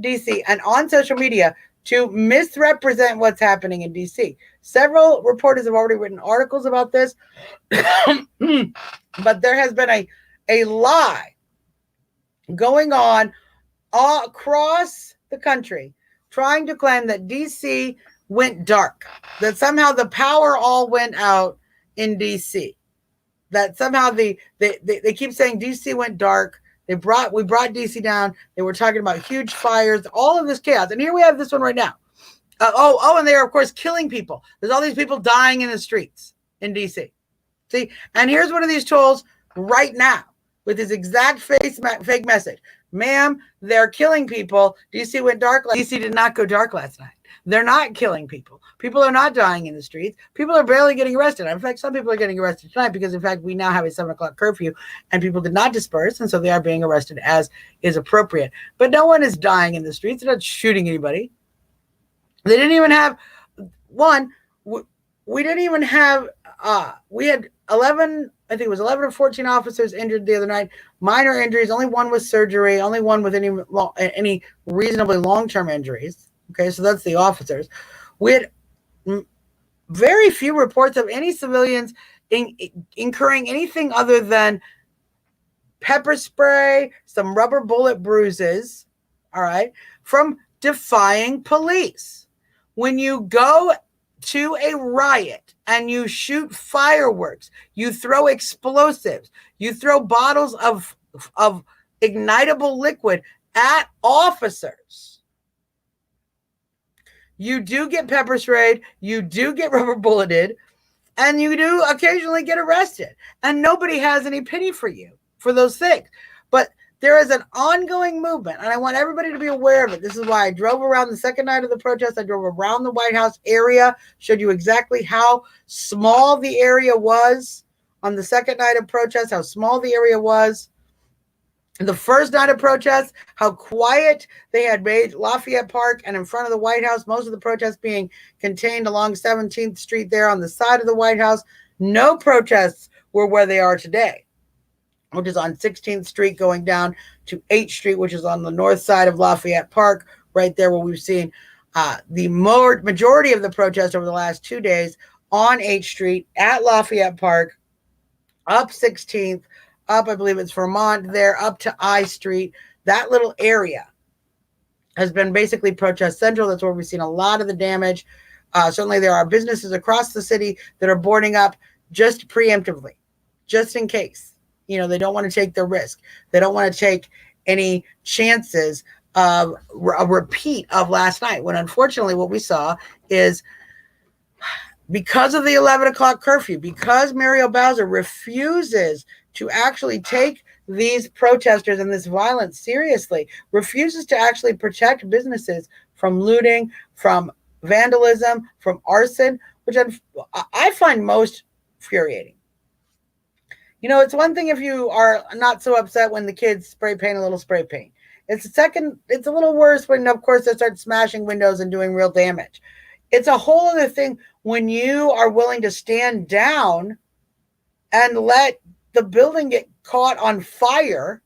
D.C. and on social media to misrepresent what's happening in D.C. Several reporters have already written articles about this, but there has been a lie going on all across the country trying to claim that D.C. went dark, that somehow the power all went out in D.C., that somehow they keep saying D.C. went dark. We brought D.C. down. They were talking about huge fires, all of this chaos. And here we have this one right now. And they are, of course, killing people. There's all these people dying in the streets in D.C. See, and here's one of these trolls right now with his exact fake message. Ma'am, they're killing people. D.C. went dark. D.C. did not go dark last night. They're not killing people. People are not dying in the streets. People are barely getting arrested. In fact, some people are getting arrested tonight because, in fact, we now have a 7 o'clock curfew and people did not disperse. And so they are being arrested as is appropriate. But no one is dying in the streets. They're not shooting anybody. They didn't even have one. We didn't even have, we had 11, I think it was 11 or 14 officers injured the other night. Minor injuries, only one with surgery, only one with any reasonably long-term injuries. Okay, so that's the officers. We had very few reports of any civilians incurring anything other than pepper spray, some rubber bullet bruises, all right, from defying police. When you go to a riot and you shoot fireworks, you throw explosives, you throw bottles of ignitable liquid at officers, you do get pepper sprayed, you do get rubber bulleted, and you do occasionally get arrested. And nobody has any pity for you for those things. But there is an ongoing movement, and I want everybody to be aware of it. This is why I drove around the second night of the protest. I drove around the White House area, showed you exactly how small the area was on the second night of protest, how small the area was. The first night of protests, how quiet they had made Lafayette Park and in front of the White House, most of the protests being contained along 17th Street there on the side of the White House. No protests were where they are today, which is on 16th Street going down to 8th Street, which is on the north side of Lafayette Park, right there where we've seen the majority of the protests over the last 2 days on 8th Street at Lafayette Park, up 16th, up, I believe it's Vermont there, up to I Street. That little area has been basically protest central. That's where we've seen a lot of the damage. Certainly there are businesses across the city that are boarding up just preemptively, just in case. You know, they don't want to take the risk. They don't want to take any chances of a repeat of last night, when unfortunately what we saw is, because of the 11 o'clock curfew, because Muriel Bowser refuses to actually take these protesters and this violence seriously, refuses to actually protect businesses from looting, from vandalism, from arson, which I find most infuriating. You know, it's one thing if you are not so upset when the kids spray paint a little spray paint. It's a little worse when, of course, they start smashing windows and doing real damage. It's a whole other thing when you are willing to stand down and let the building get caught on fire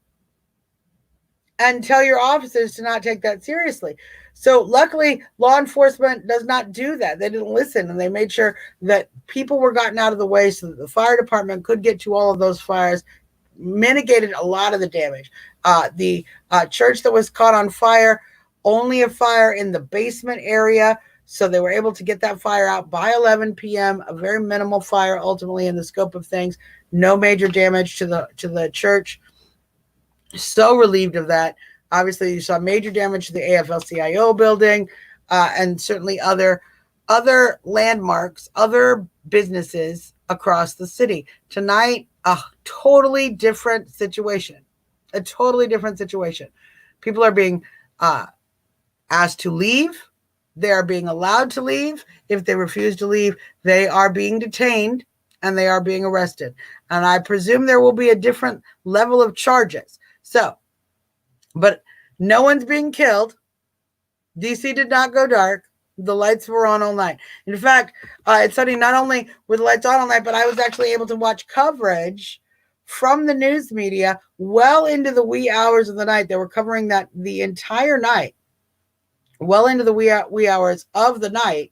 and tell your officers to not take that seriously. So luckily, law enforcement does not do that. They didn't listen, and they made sure that people were gotten out of the way so that the fire department could get to all of those fires, mitigated a lot of the damage. The church that was caught on fire, only a fire in the basement area, so they were able to get that fire out by 11 p.m., a very minimal fire ultimately in the scope of things. No major damage to the church. So relieved of that. Obviously, you saw major damage to the AFL-CIO building, and certainly other landmarks, other businesses across the city. Tonight, a totally different situation. A totally different situation. People are being asked to leave. They are being allowed to leave. If they refuse to leave, they are being detained and they are being arrested. And I presume there will be a different level of charges. So, but no one's being killed. DC did not go dark. The lights were on all night. In fact, it's funny, not only were the lights on all night, but I was actually able to watch coverage from the news media well into the wee hours of the night. They were covering that the entire night, well into the wee hours of the night.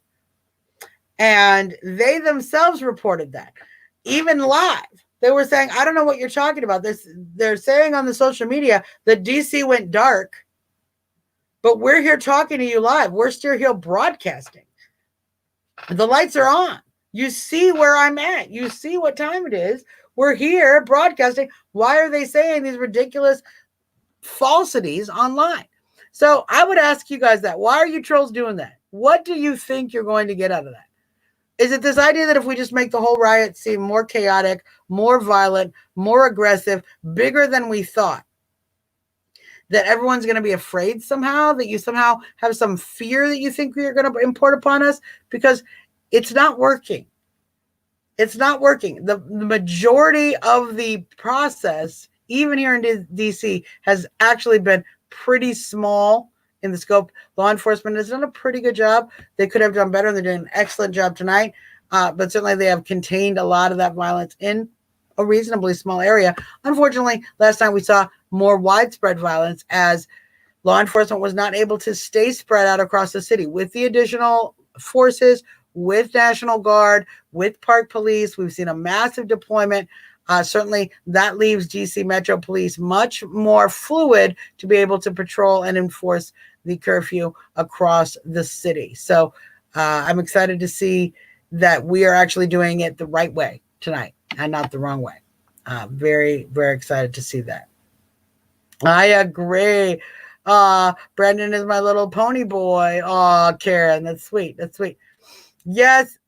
And they themselves reported that. Even live, they were saying, I don't know what you're talking about. They're saying on the social media that DC went dark, but we're here talking to you live. We're still here broadcasting. The lights are on. You see where I'm at. You see what time it is. We're here broadcasting. Why are they saying these ridiculous falsities online? So I would ask you guys that. Why are you trolls doing that? What do you think you're going to get out of that? Is it this idea that if we just make the whole riot seem more chaotic, more violent, more aggressive, bigger than we thought, that everyone's going to be afraid somehow, that you somehow have some fear that you think you're going to import upon us? Because it's not working. It's not working. The majority of the process, even here in DC, has actually been pretty small in the scope. Law enforcement has done a pretty good job. They could have done better, and they're doing an excellent job tonight. But certainly they have contained a lot of that violence in a reasonably small area. Unfortunately, last time we saw more widespread violence as law enforcement was not able to stay spread out across the city with the additional forces, with National Guard, with Park Police. We've seen a massive deployment. Certainly that leaves DC Metro Police much more fluid to be able to patrol and enforce the curfew across the city. So I'm excited to see that we are actually doing it the right way tonight and not the wrong way. Very, very excited to see that. I agree. Brandon is my little pony boy. Oh, Karen, that's sweet. That's sweet. Yes,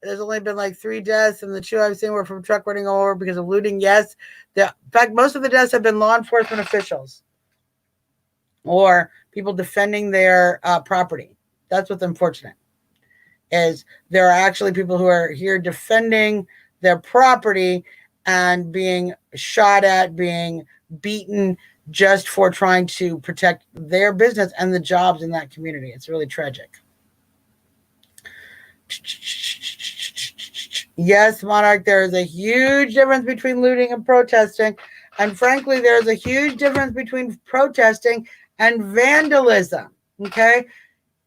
there's only been like 3 deaths, and the 2 I've seen were from truck running over because of looting. Yes. In fact, most of the deaths have been law enforcement officials or people defending their property. That's what's unfortunate, is there are actually people who are here defending their property and being shot at, being beaten just for trying to protect their business and the jobs in that community. It's really tragic. Yes, Monarch, there is a huge difference between looting and protesting. And frankly, there's a huge difference between protesting and vandalism. Okay?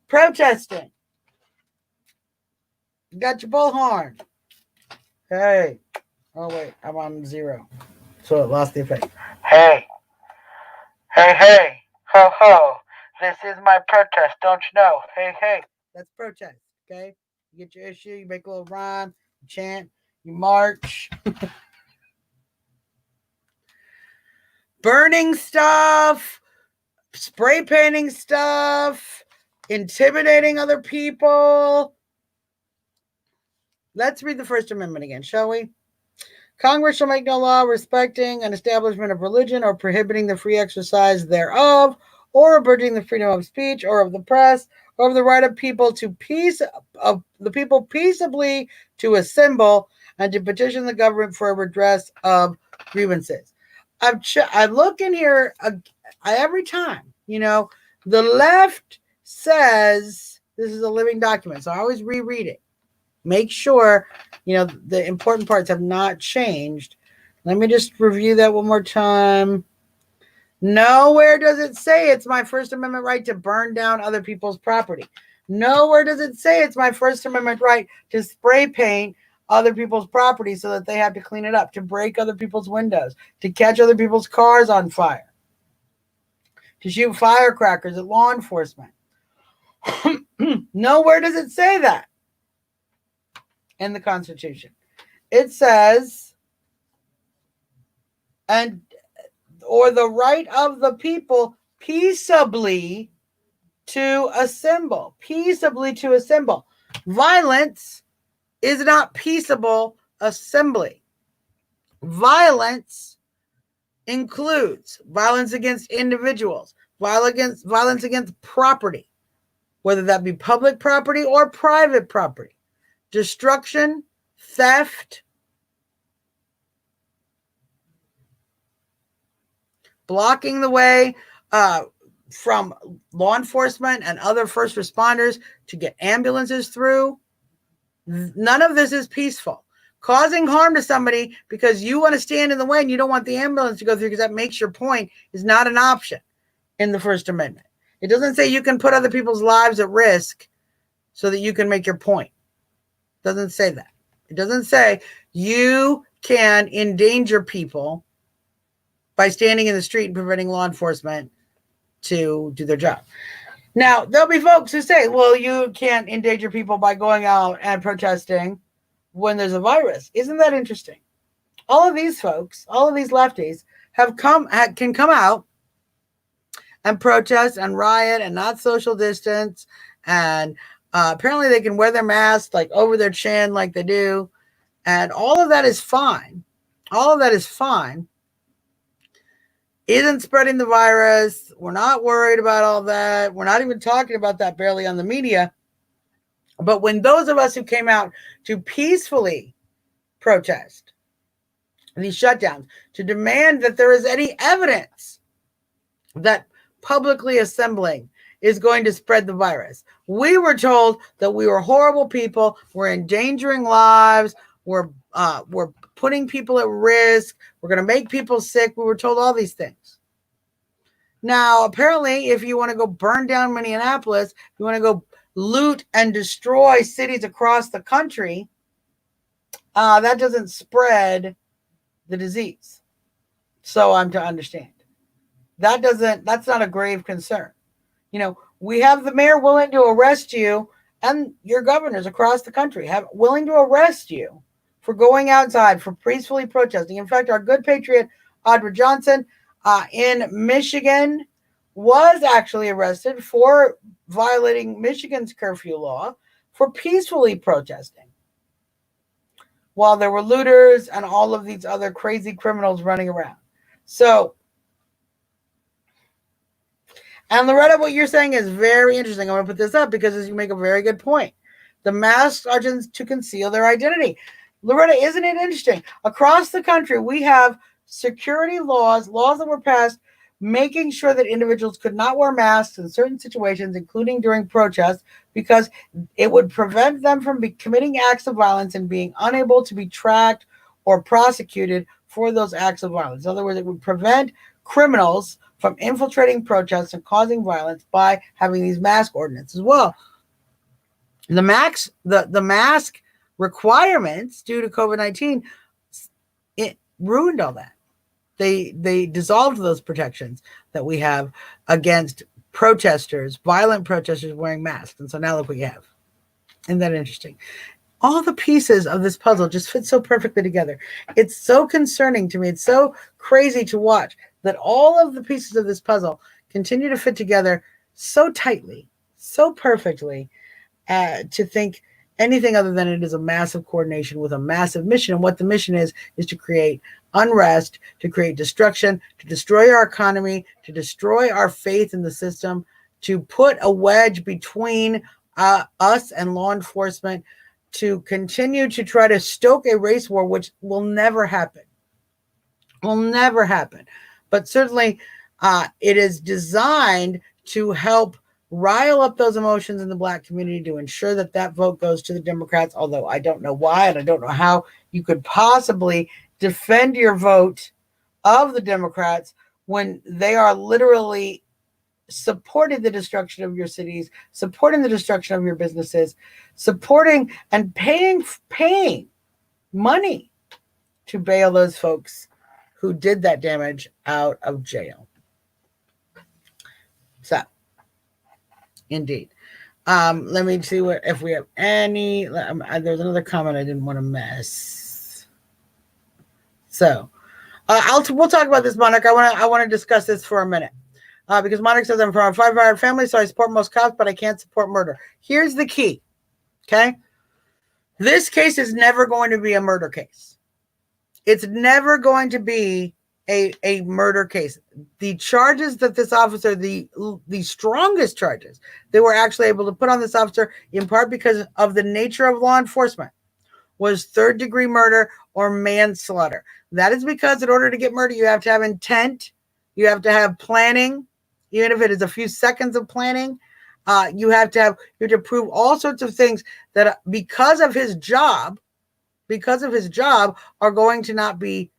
Protesting. You got your bullhorn. Hey. Oh, wait. I'm on 0. So it lost the effect. Hey, hey, ho, ho. This is my protest, don't you know? Hey. That's protest. Okay? You get your issue. You make a little rhyme. You chant. You march. Burning stuff. Spray painting stuff. Intimidating other people. Let's read the First Amendment again, shall we? Congress shall make no law respecting an establishment of religion or prohibiting the free exercise thereof, or abridging the freedom of speech or of the press, or of the right of people to peaceably to assemble and to petition the government for a redress of grievances. I look in here every time, the left says this is a living document, so I always reread it. Make sure, the important parts have not changed. Let me just review that one more time. Nowhere does it say it's my First Amendment right to burn down other people's property. Nowhere does it say it's my First Amendment right to spray paint other people's property so that they have to clean it up, to break other people's windows, to catch other people's cars on fire, to shoot firecrackers at law enforcement. Nowhere does it say that in the Constitution. It says, or the right of the people peaceably to assemble. Peaceably to assemble. Violence is not peaceable assembly. Violence includes violence against individuals, violence against property, whether that be public property or private property. Destruction, theft, blocking the way from law enforcement and other first responders to get ambulances through. None of this is peaceful. Causing harm to somebody because you want to stand in the way and you don't want the ambulance to go through because that makes your point is not an option in the First Amendment. It doesn't say you can put other people's lives at risk so that you can make your point. Doesn't say that. It doesn't say you can endanger people by standing in the street and preventing law enforcement to do their job. Now, there'll be folks who say, well, you can't endanger people by going out and protesting when there's a virus. Isn't that interesting? All of these folks, all of these lefties can come out and protest and riot and not social distance, and apparently they can wear their masks like over their chin like they do, and all of that is fine. All of that is fine. Isn't spreading the virus. We're not worried about all that. We're not even talking about that barely on the media. But when those of us who came out to peacefully protest these shutdowns, to demand that there is any evidence that publicly assembling is going to spread the virus, we were told that we were horrible people, we're endangering lives, we're putting people at risk, we're going to make people sick. We were told all these things. Now, apparently, if you want to go burn down Minneapolis, if you want to go loot and destroy cities across the country, that doesn't spread the disease. So I'm to understand. That's not a grave concern. We have the mayor willing to arrest you, and your governors across the country willing to arrest you for going outside, for peacefully protesting. In fact, our good patriot, Audra Johnson, in Michigan, was actually arrested for violating Michigan's curfew law for peacefully protesting, while there were looters and all of these other crazy criminals running around. So, and Loretta, what you're saying is very interesting. I'm going to put this up because you make a very good point. The masks are just to conceal their identity. Loretta, isn't it interesting? Across the country, we have security laws that were passed making sure that individuals could not wear masks in certain situations, including during protests, because it would prevent them from committing acts of violence and being unable to be tracked or prosecuted for those acts of violence. In other words, it would prevent criminals from infiltrating protests and causing violence by having these mask ordinances. Well, the mask requirements due to COVID-19, it ruined all that. They dissolved those protections that we have against protesters, violent protesters wearing masks. And so now look what you have. Isn't that interesting? All the pieces of this puzzle just fit so perfectly together. It's so concerning to me. It's so crazy to watch that all of the pieces of this puzzle continue to fit together so tightly, so perfectly, to think anything other than it is a massive coordination with a massive mission. And what the mission is to create unrest, to create destruction, to destroy our economy, to destroy our faith in the system, to put a wedge between us and law enforcement, to continue to try to stoke a race war, which will never happen. Will never happen. But certainly it is designed to help rile up those emotions in the Black community to ensure that that vote goes to the Democrats, although I don't know why, and I don't know how you could possibly defend your vote of the Democrats when they are literally supporting the destruction of your cities, supporting the destruction of your businesses, supporting and paying money to bail those folks who did that damage out of jail. So, indeed. Let me see if we have any. There's another comment I didn't want to miss. So, we'll talk about this, Monarch. I want to discuss this for a minute. Because Monarch says, I'm from a firefighter family, so I support most cops, but I can't support murder. Here's the key, okay? This case is never going to be a murder case. It's never going to be a murder case. The charges that this officer, the strongest charges they were actually able to put on this officer, in part because of the nature of law enforcement, was third-degree murder or manslaughter. That is because in order to get murder, you have to have intent, you have to have planning. Even if it is a few seconds of planning, you have to prove all sorts of things that, because of his job, are going to not be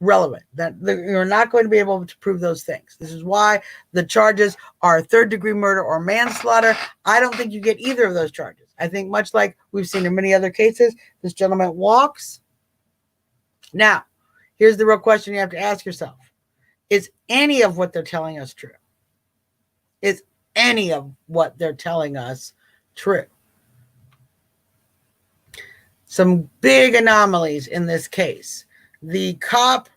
relevant. That you're not going to be able to prove those things. This is why the charges are third-degree murder or manslaughter. I don't think you get either of those charges. I think, much like we've seen in many other cases, this gentleman walks. Now, here's the real question you have to ask yourself: is any of what they're telling us true? Is any of what they're telling us true? Some big anomalies in this case. The cop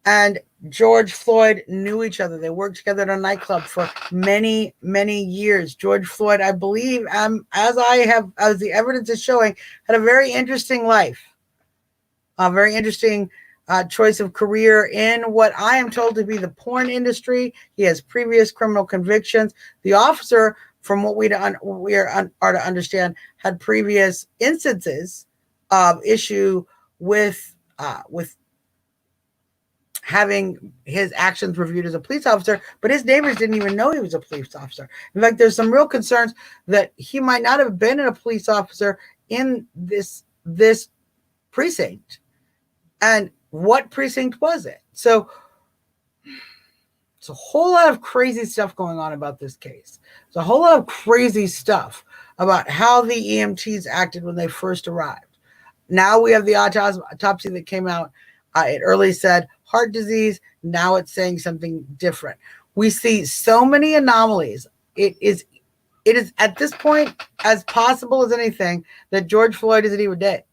and George Floyd knew each other. They worked together at a nightclub for many, many years. George Floyd, I believe, as the evidence is showing, had a very interesting life, a very interesting choice of career in what I am told to be the porn industry. He has previous criminal convictions. The officer, from what we are to understand, had previous instances of issue with having his actions reviewed as a police officer, but his neighbors didn't even know he was a police officer. In fact, there's some real concerns that he might not have been a police officer in this precinct. And what precinct was it? So it's a whole lot of crazy stuff going on about this case. There's a whole lot of crazy stuff about how the EMTs acted when they first arrived. Now we have the autopsy that came out. It early said heart disease. Now it's saying something different. We see so many anomalies. It is at this point as possible as anything that George Floyd isn't even dead.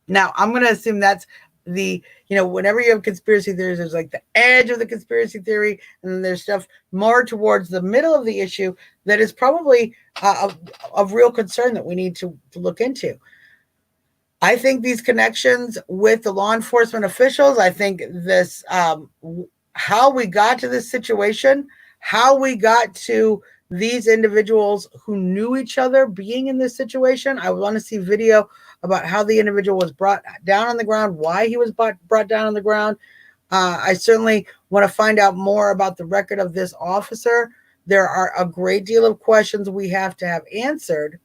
Now, I'm going to assume that's whenever you have conspiracy theories, there's like the edge of the conspiracy theory, and then there's stuff more towards the middle of the issue that is probably of real concern that we need to look into. I think these connections with the law enforcement officials, I think this, how we got to this situation, how we got to these individuals who knew each other being in this situation. I want to see video about how the individual was brought down on the ground, why he was brought down on the ground. I certainly want to find out more about the record of this officer. There are a great deal of questions we have to have answered.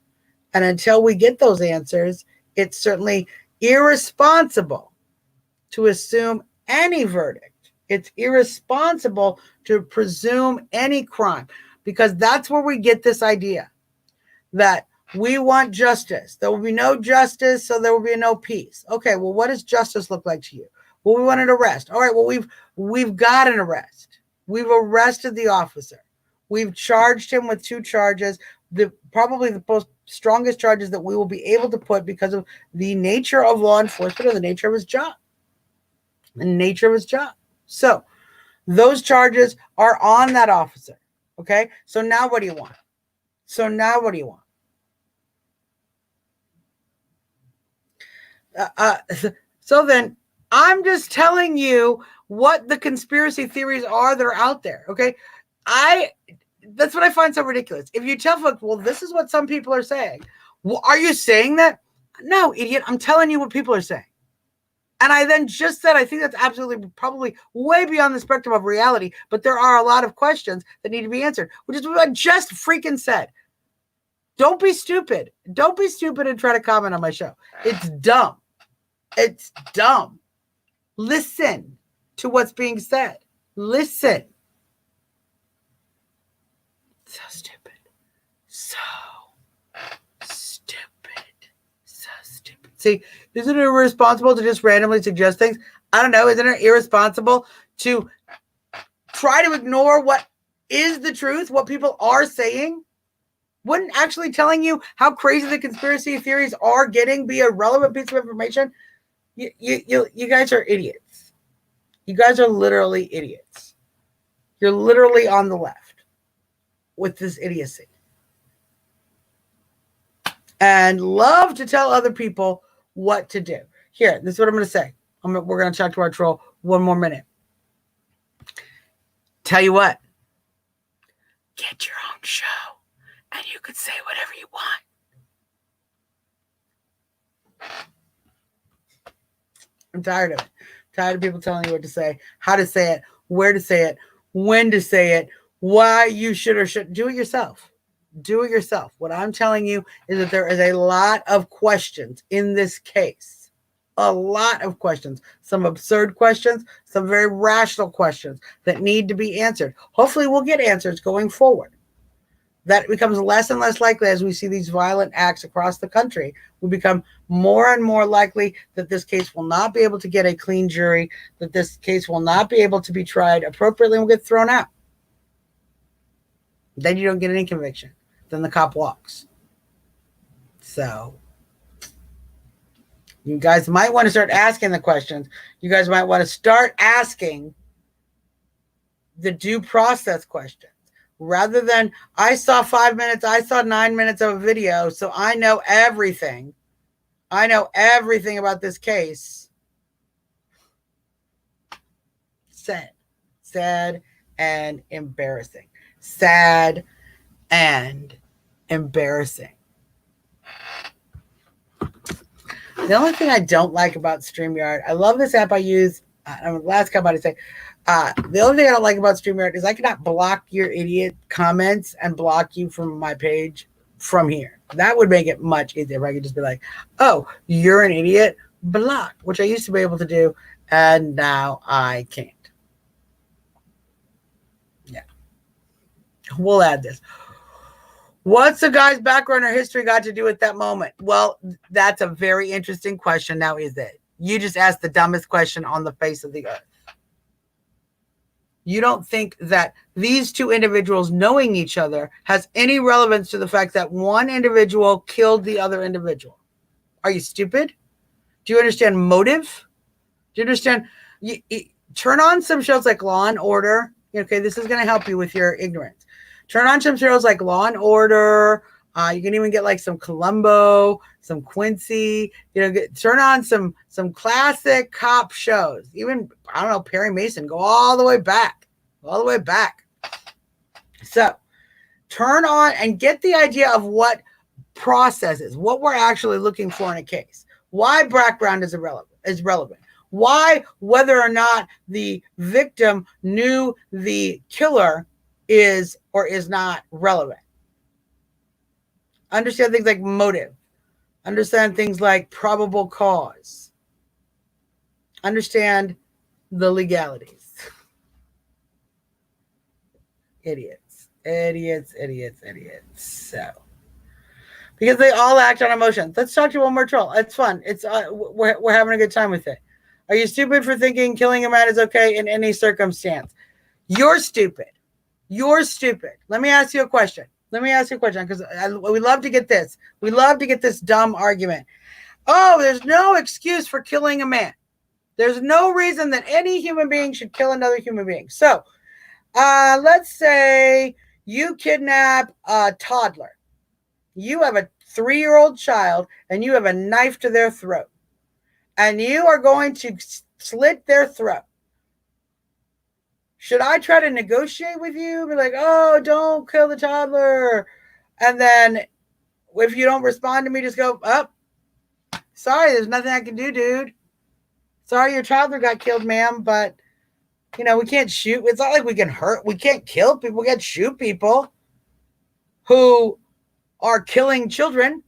And until we get those answers, it's certainly irresponsible to assume any verdict. It's irresponsible to presume any crime, because that's where we get this idea that we want justice. There will be no justice, so there will be no peace. Okay, well, what does justice look like to you? Well, we want an arrest. All right, well, we've got an arrest. We've arrested the officer. We've charged him with 2 charges, probably the most strongest charges that we will be able to put because of the nature of law enforcement or the nature of his job. The nature of his job. So those charges are on that officer. Okay, so now what do you want? So then I'm just telling you what the conspiracy theories are that are out there. Okay, that's what I find so ridiculous. If you tell folks, well, this is what some people are saying. Well, are you saying that? No, idiot. I'm telling you what people are saying. And I then just said, I think that's absolutely probably way beyond the spectrum of reality, but there are a lot of questions that need to be answered, which is what I just freaking said. Don't be stupid. Don't be stupid and try to comment on my show. It's dumb. It's dumb. Listen to what's being said. Listen. So stupid. So stupid. So stupid. See, isn't it irresponsible to just randomly suggest things? I don't know. Isn't it irresponsible to try to ignore what is the truth, what people are saying? Wouldn't actually telling you how crazy the conspiracy theories are getting be a relevant piece of information? You guys are idiots. You guys are literally idiots. You're literally on the left with this idiocy. And love to tell other people what to do. Here, this is what I'm going to say. We're going to talk to our troll one more minute. Tell you what. Get your own show. And you could say whatever you want. I'm tired of it. Tired of people telling you what to say, how to say it, where to say it, when to say it, why you should or shouldn't. Do it yourself. Do it yourself. What I'm telling you is that there is a lot of questions in this case. A lot of questions. Some absurd questions, some very rational questions that need to be answered. Hopefully we'll get answers going forward. That becomes less and less likely as we see these violent acts across the country. We become more and more likely that this case will not be able to get a clean jury, that this case will not be able to be tried appropriately and will get thrown out. Then you don't get any conviction. Then the cop walks. So you guys might want to start asking the questions. You guys might want to start asking the due process questions. Rather than, I saw 5 minutes, I saw 9 minutes of a video, so I know everything. I know everything about this case. Sad and embarrassing. Sad and embarrassing. The only thing I don't like about StreamYard, I love this app I use. Last comment I say, the only thing I don't like about StreamYard is I cannot block your idiot comments and block you from my page from here. That would make it much easier if I could just be like, oh, you're an idiot, block, which I used to be able to do, and now I can't. Yeah. We'll add this. What's the guy's background or history got to do with that moment? Well, that's a very interesting question. Now, is it? You just asked the dumbest question on the face of the earth. You don't think that these two individuals knowing each other has any relevance to the fact that one individual killed the other individual? Are you stupid? Do you understand motive? Do you understand? Turn on some shows like Law and Order. Okay, this is going to help you with your ignorance. Turn on some shows like Law and Order. You can even get like some Columbo, some Quincy. Turn on some classic cop shows. Even, I don't know, Perry Mason. Go all the way back. All the way back. So turn on and get the idea of what process is, what we're actually looking for in a case. Why background is relevant. Why whether or not the victim knew the killer is or is not relevant. Understand things like motive. Understand things like probable cause. Understand the legalities. Idiots. So, because they all act on emotions. Let's talk to one more troll. It's fun. It's we're having a good time with it. Are you stupid for thinking killing a man is okay in any circumstance? You're stupid. You're stupid. Let me ask you a question. Because we love to get this. We love to get this dumb argument. Oh, there's no excuse for killing a man. There's no reason that any human being should kill another human being. So, let's say you kidnap a toddler. You have a 3-year-old child and you have a knife to their throat. And you are going to slit their throat. Should I try to negotiate with you? Be like, oh, don't kill the toddler. And then if you don't respond to me, just go, oh, sorry, there's nothing I can do, dude. Sorry, your toddler got killed, ma'am, but, we can't shoot. It's not like we can hurt. We can't kill people. We can't shoot people who are killing children.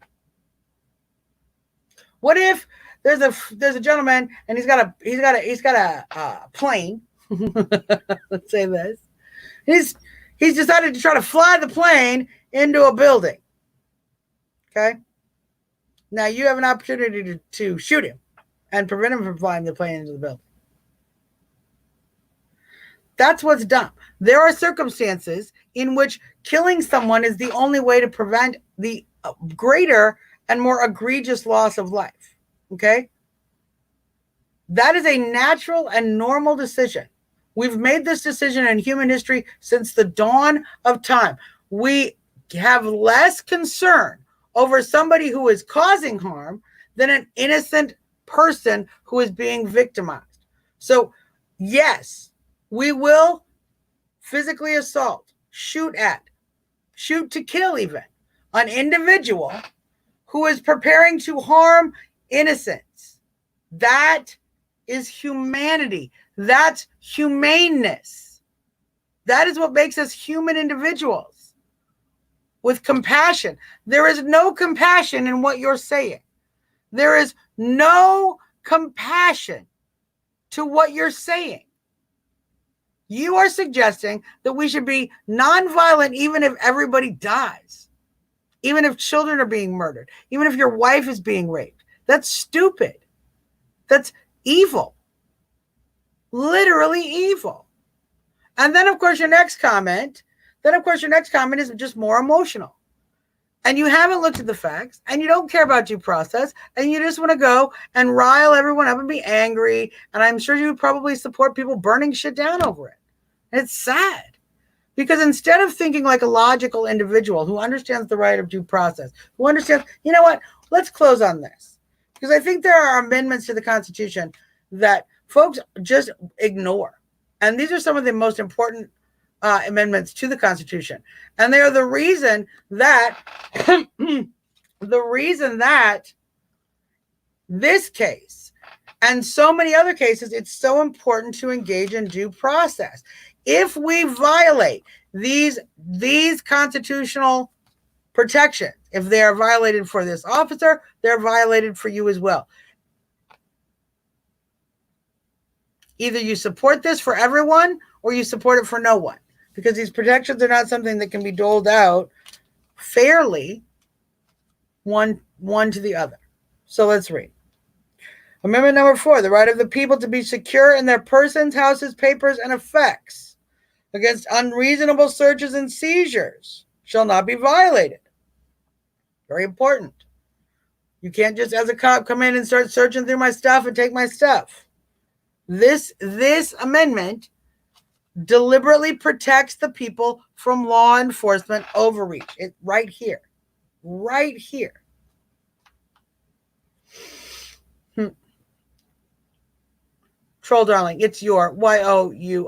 What if there's a gentleman and he's got a plane. Let's say this. He's decided to try to fly the plane into a building. Okay. Now you have an opportunity to shoot him and prevent him from flying the plane into the building. That's what's dumb. There are circumstances in which killing someone is the only way to prevent the greater and more egregious loss of life. Okay? That is a natural and normal decision. We've made this decision in human history since the dawn of time. We have less concern over somebody who is causing harm than an innocent person who is being victimized. So, yes, we will physically assault, shoot to kill even an individual who is preparing to harm innocents. That is humanity. That's humaneness. That is what makes us human individuals with compassion. There is no compassion in what you're saying. There is no compassion to what you're saying. You are suggesting that we should be nonviolent even if everybody dies, even if children are being murdered, even if your wife is being raped. That's stupid. That's evil. Literally evil. And then, of course, your next comment is just more emotional. And you haven't looked at the facts, and you don't care about due process, and you just want to go and rile everyone up and be angry. And I'm sure you would probably support people burning shit down over it. And it's sad. Because instead of thinking like a logical individual who understands the right of due process, who understands, you know what, let's close on this. Because I think there are amendments to the Constitution that folks just ignore. And these are some of the most important amendments to the Constitution. And they are the reason that this case and so many other cases, it's so important to engage in due process. If we violate these constitutional protections, if they are violated for this officer, they're violated for you as well. Either you support this for everyone or you support it for no one, because these protections are not something that can be doled out fairly one to the other. So let's read. Amendment number 4, the right of the people to be secure in their persons, houses, papers, and effects against unreasonable searches and seizures shall not be violated. Very important. You can't just, as a cop, come in and start searching through my stuff and take my stuff. This amendment deliberately protects the people from law enforcement overreach. It right here. Troll darling, it's your YOU'.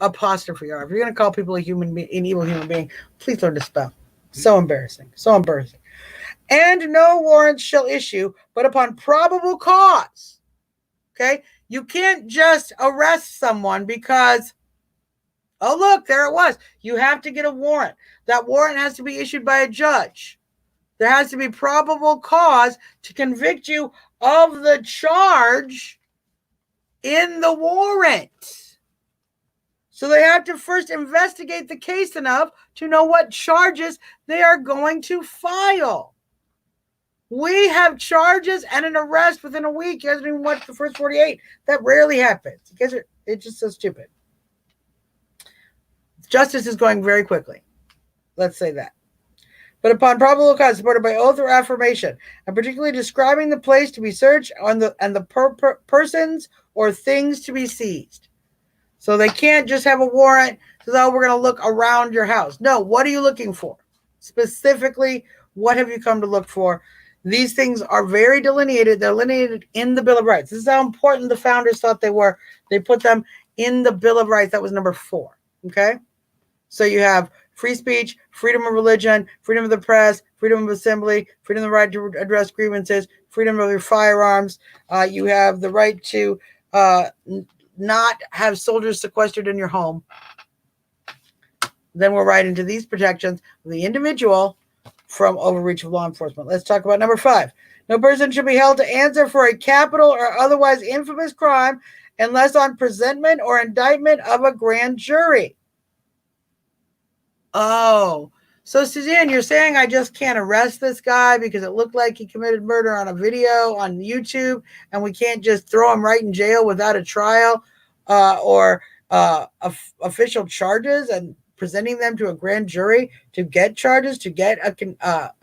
apostrophe R. If you're going to call people an evil human being, please learn to spell. So embarrassing. So embarrassing. And no warrants shall issue, but upon probable cause. Okay? You can't just arrest someone because, oh, look, there it was. You have to get a warrant. That warrant has to be issued by a judge. There has to be probable cause to convict you of the charge in the warrant. So they have to first investigate the case enough to know what charges they are going to file. We have charges and an arrest within a week. You guys didn't even watch the first 48. That rarely happens. You guys it's just so stupid. Justice is going very quickly. Let's say that. But upon probable cause, supported by oath or affirmation, and particularly describing the place to be searched and the persons or things to be seized. So they can't just have a warrant. So, oh, we're going to look around your house. No, what are you looking for? Specifically, what have you come to look for? These things are very delineated. They're delineated in the Bill of Rights. This is how important the founders thought they were. They put them in the Bill of Rights. That was number 4. Okay? So you have free speech, freedom of religion, freedom of the press, freedom of assembly, freedom of the right to address grievances, freedom of your firearms. You have the right to not have soldiers sequestered in your home. Then we're right into these protections of the individual from overreach of law enforcement. Let's talk about number 5. No person shall be held to answer for a capital or otherwise infamous crime unless on presentment or indictment of a grand jury. Oh, so Suzzanne, you're saying I just can't arrest this guy because it looked like he committed murder on a video on YouTube, and we can't just throw him right in jail without a trial or official charges and presenting them to a grand jury to get charges, to get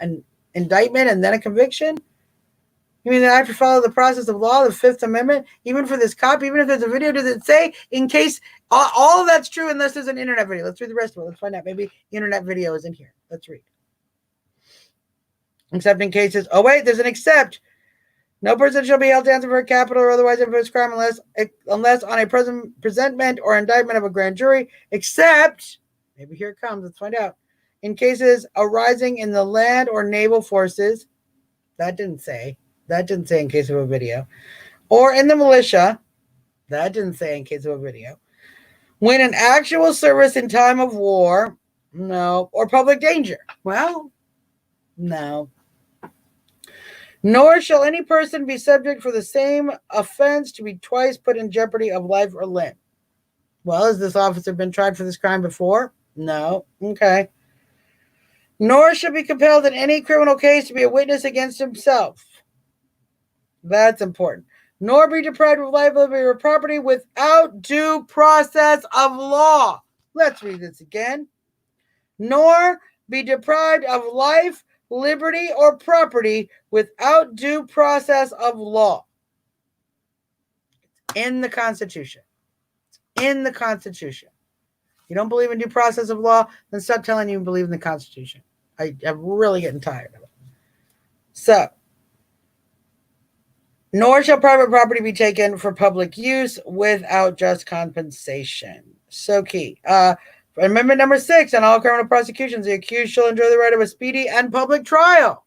an indictment and then a conviction? You mean that I have to follow the process of law, the Fifth Amendment, even for this cop, even if there's a video? Does it say in case all of that's true unless there's an internet video? Let's read the rest of it. Let's find out. Maybe internet video is in here. Let's read. Except in cases. Oh, wait, there's an except. No person shall be held to answer for a capital or otherwise infamous crime unless on a presentment or indictment of a grand jury, except, maybe here it comes. Let's find out. In cases arising in the land or naval forces. That didn't say. That didn't say in case of a video. Or in the militia. That didn't say in case of a video. When in actual service in time of war. No. Or public danger. Well, no. Nor shall any person be subject for the same offense to be twice put in jeopardy of life or limb. Well, has this officer been tried for this crime before? No. Okay. Nor shall be compelled in any criminal case to be a witness against himself. That's important. Nor be deprived of life, liberty, or property without due process of law. Let's read this again. Nor be deprived of life, liberty, or property without due process of law. It's in the Constitution. It's in the Constitution. You don't believe in due process of law, then stop telling you believe in the Constitution. I'm really getting tired of it. So, nor shall private property be taken for public use without just compensation. So key. Amendment number 6, on all criminal prosecutions, the accused shall enjoy the right of a speedy and public trial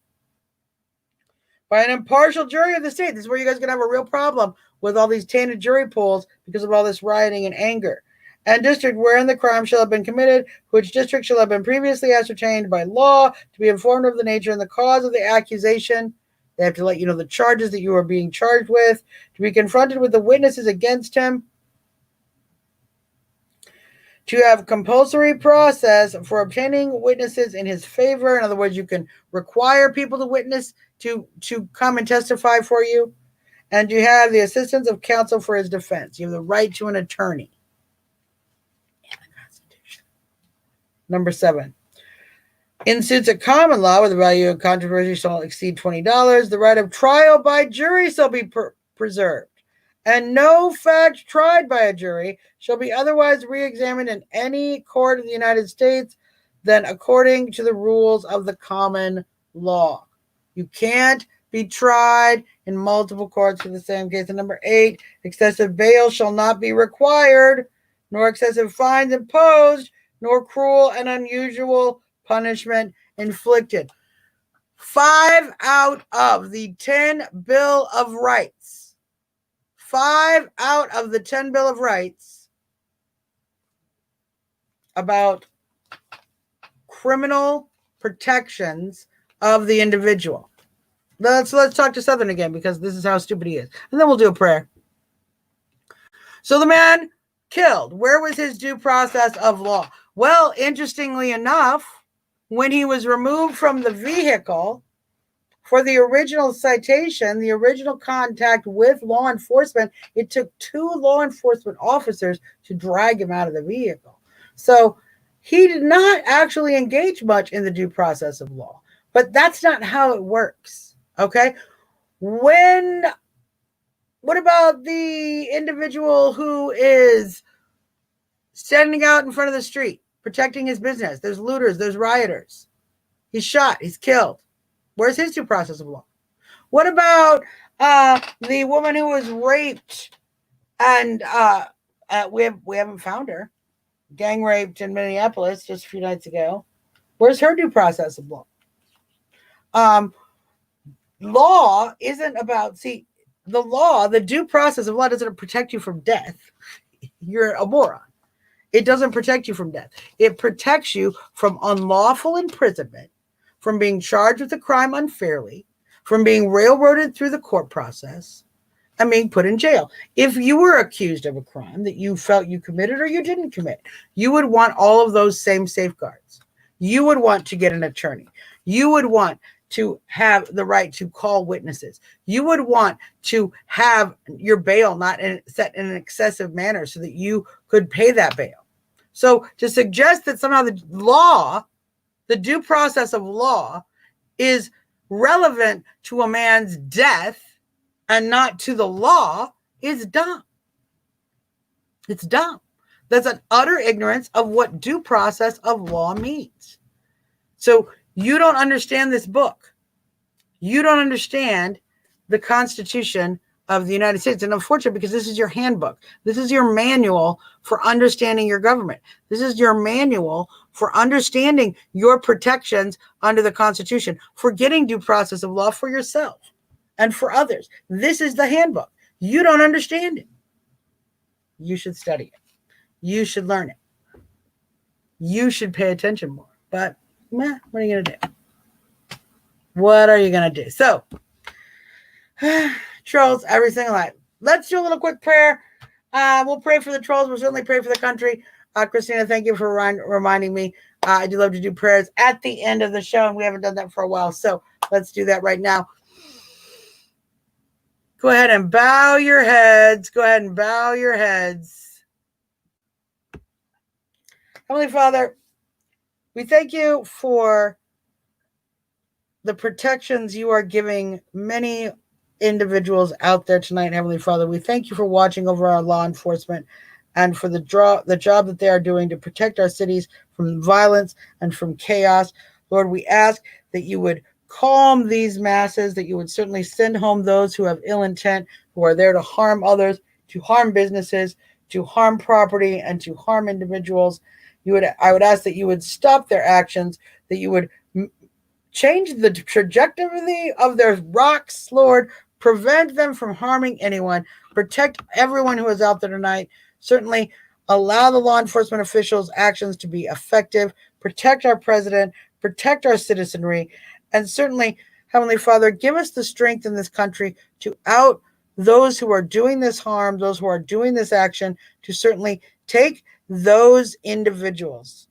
by an impartial jury of the state. This is where you guys are going to have a real problem with all these tainted jury pools because of all this rioting and anger. And district wherein the crime shall have been committed, which district shall have been previously ascertained by law to be informed of the nature and the cause of the accusation. They have to let you know the charges that you are being charged with, to be confronted with the witnesses against him, to have compulsory process for obtaining witnesses in his favor. In other words, you can require people to witness to come and testify for you, and you have the assistance of counsel for his defense. You have the right to an attorney in the Constitution. Number 7. In suits of common law where the value of controversy shall not exceed $20, the right of trial by jury shall be preserved, and no fact tried by a jury shall be otherwise re-examined in any court of the United States than according to the rules of the common law. You can't be tried in multiple courts for the same case. And number 8, excessive bail shall not be required. nor excessive fines imposed, nor cruel and unusual punishment inflicted. 5 out of the 10 Bill of Rights. 5 out of the 10 Bill of Rights about criminal protections of the individual. Let's talk to Southern again, because this is how stupid he is. And then we'll do a prayer. So the man killed. Where was his due process of law? Well, interestingly enough, when he was removed from the vehicle for the original citation, the original contact with law enforcement, it took 2 law enforcement officers to drag him out of the vehicle. So he did not actually engage much in the due process of law. But that's not how it works. Okay? What about the individual who is standing out in front of the street, protecting his business? There's looters, there's rioters. He's shot, he's killed. Where's his due process of law? What about the woman who was raped and we haven't found her, gang raped in Minneapolis just a few nights ago? Where's her due process of law? Law isn't about, the due process of law doesn't protect you from death. You're a moron. It doesn't protect you from death. It protects you from unlawful imprisonment, from being charged with a crime unfairly, from being railroaded through the court process, and being put in jail. If you were accused of a crime that you felt you committed or you didn't commit, you would want all of those same safeguards. You would want to get an attorney. You would want to have the right to call witnesses. You would want to have your bail not set in an excessive manner so that you could pay that bail. So to suggest that somehow the due process of law is relevant to a man's death and not to the law is dumb. It's dumb. That's an utter ignorance of what due process of law means. So you don't understand this book. You don't understand the Constitution of the United States. And unfortunately, because this is your handbook, this is your manual for understanding your government. This is your manual for understanding your protections under the Constitution, for getting due process of law for yourself and for others. This is the handbook. You don't understand it. You should study it. You should learn it. You should pay attention more. But what are you going to do? What are you going to do? So, trolls, every single night. Let's do a little quick prayer. We'll pray for the trolls. We'll certainly pray for the country. Christina, thank you for reminding me. I do love to do prayers at the end of the show, and we haven't done that for a while. So let's do that right now. Go ahead and bow your heads. Go ahead and bow your heads. Heavenly Father, we thank you for the protections you are giving many individuals out there tonight, Heavenly Father. We thank you for watching over our law enforcement and for the job that they are doing to protect our cities from violence and from chaos. Lord, we ask that you would calm these masses, that you would certainly send home those who have ill intent, who are there to harm others, to harm businesses, to harm property, and to harm individuals. I would ask that you would stop their actions, that you would change the trajectory of their rocks, Lord. Prevent them from harming anyone. Protect everyone who is out there tonight. Certainly allow the law enforcement officials' actions to be effective. Protect our president. Protect our citizenry. And certainly, Heavenly Father, give us the strength in this country to out those who are doing this harm, those who are doing this action, to certainly take those individuals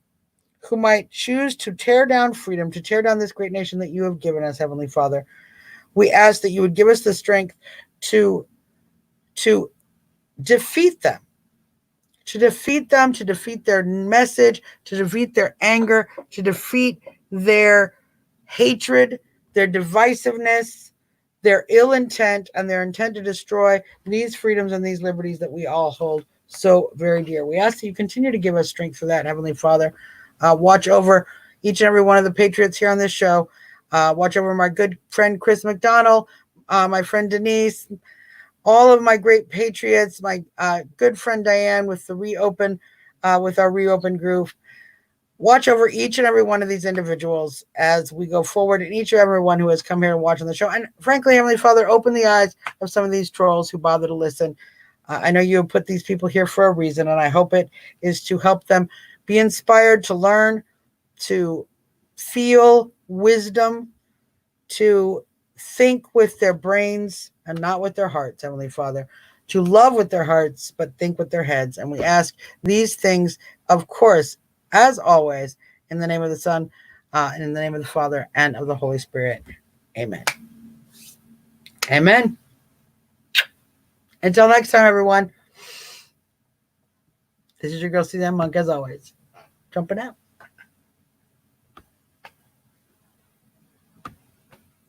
who might choose to tear down freedom, to tear down this great nation that you have given us, Heavenly Father. We ask that you would give us the strength to defeat them, to defeat their message, to defeat their anger, to defeat their hatred, their divisiveness, their ill intent, and their intent to destroy these freedoms and these liberties that we all hold so very dear. We ask that you continue to give us strength for that, Heavenly Father. Watch over each and every one of the patriots here on this show. Watch over my good friend Chris McDonald, my friend Denise, all of my great patriots, my good friend Diane with the reopen, with our reopen group. Watch over each and every one of these individuals as we go forward, and each and every one who has come here and watching the show. And frankly, Heavenly Father, open the eyes of some of these trolls who bother to listen. I know you have put these people here for a reason, and I hope it is to help them be inspired to learn, to feel wisdom, to think with their brains and not with their hearts, Heavenly Father, to love with their hearts, but think with their heads. And we ask these things, of course, as always, in the name of the Son, and in the name of the Father, and of the Holy Spirit. Amen. Amen. Until next time, everyone, this is your girl, Suzzanne Monk, as always, jumping out.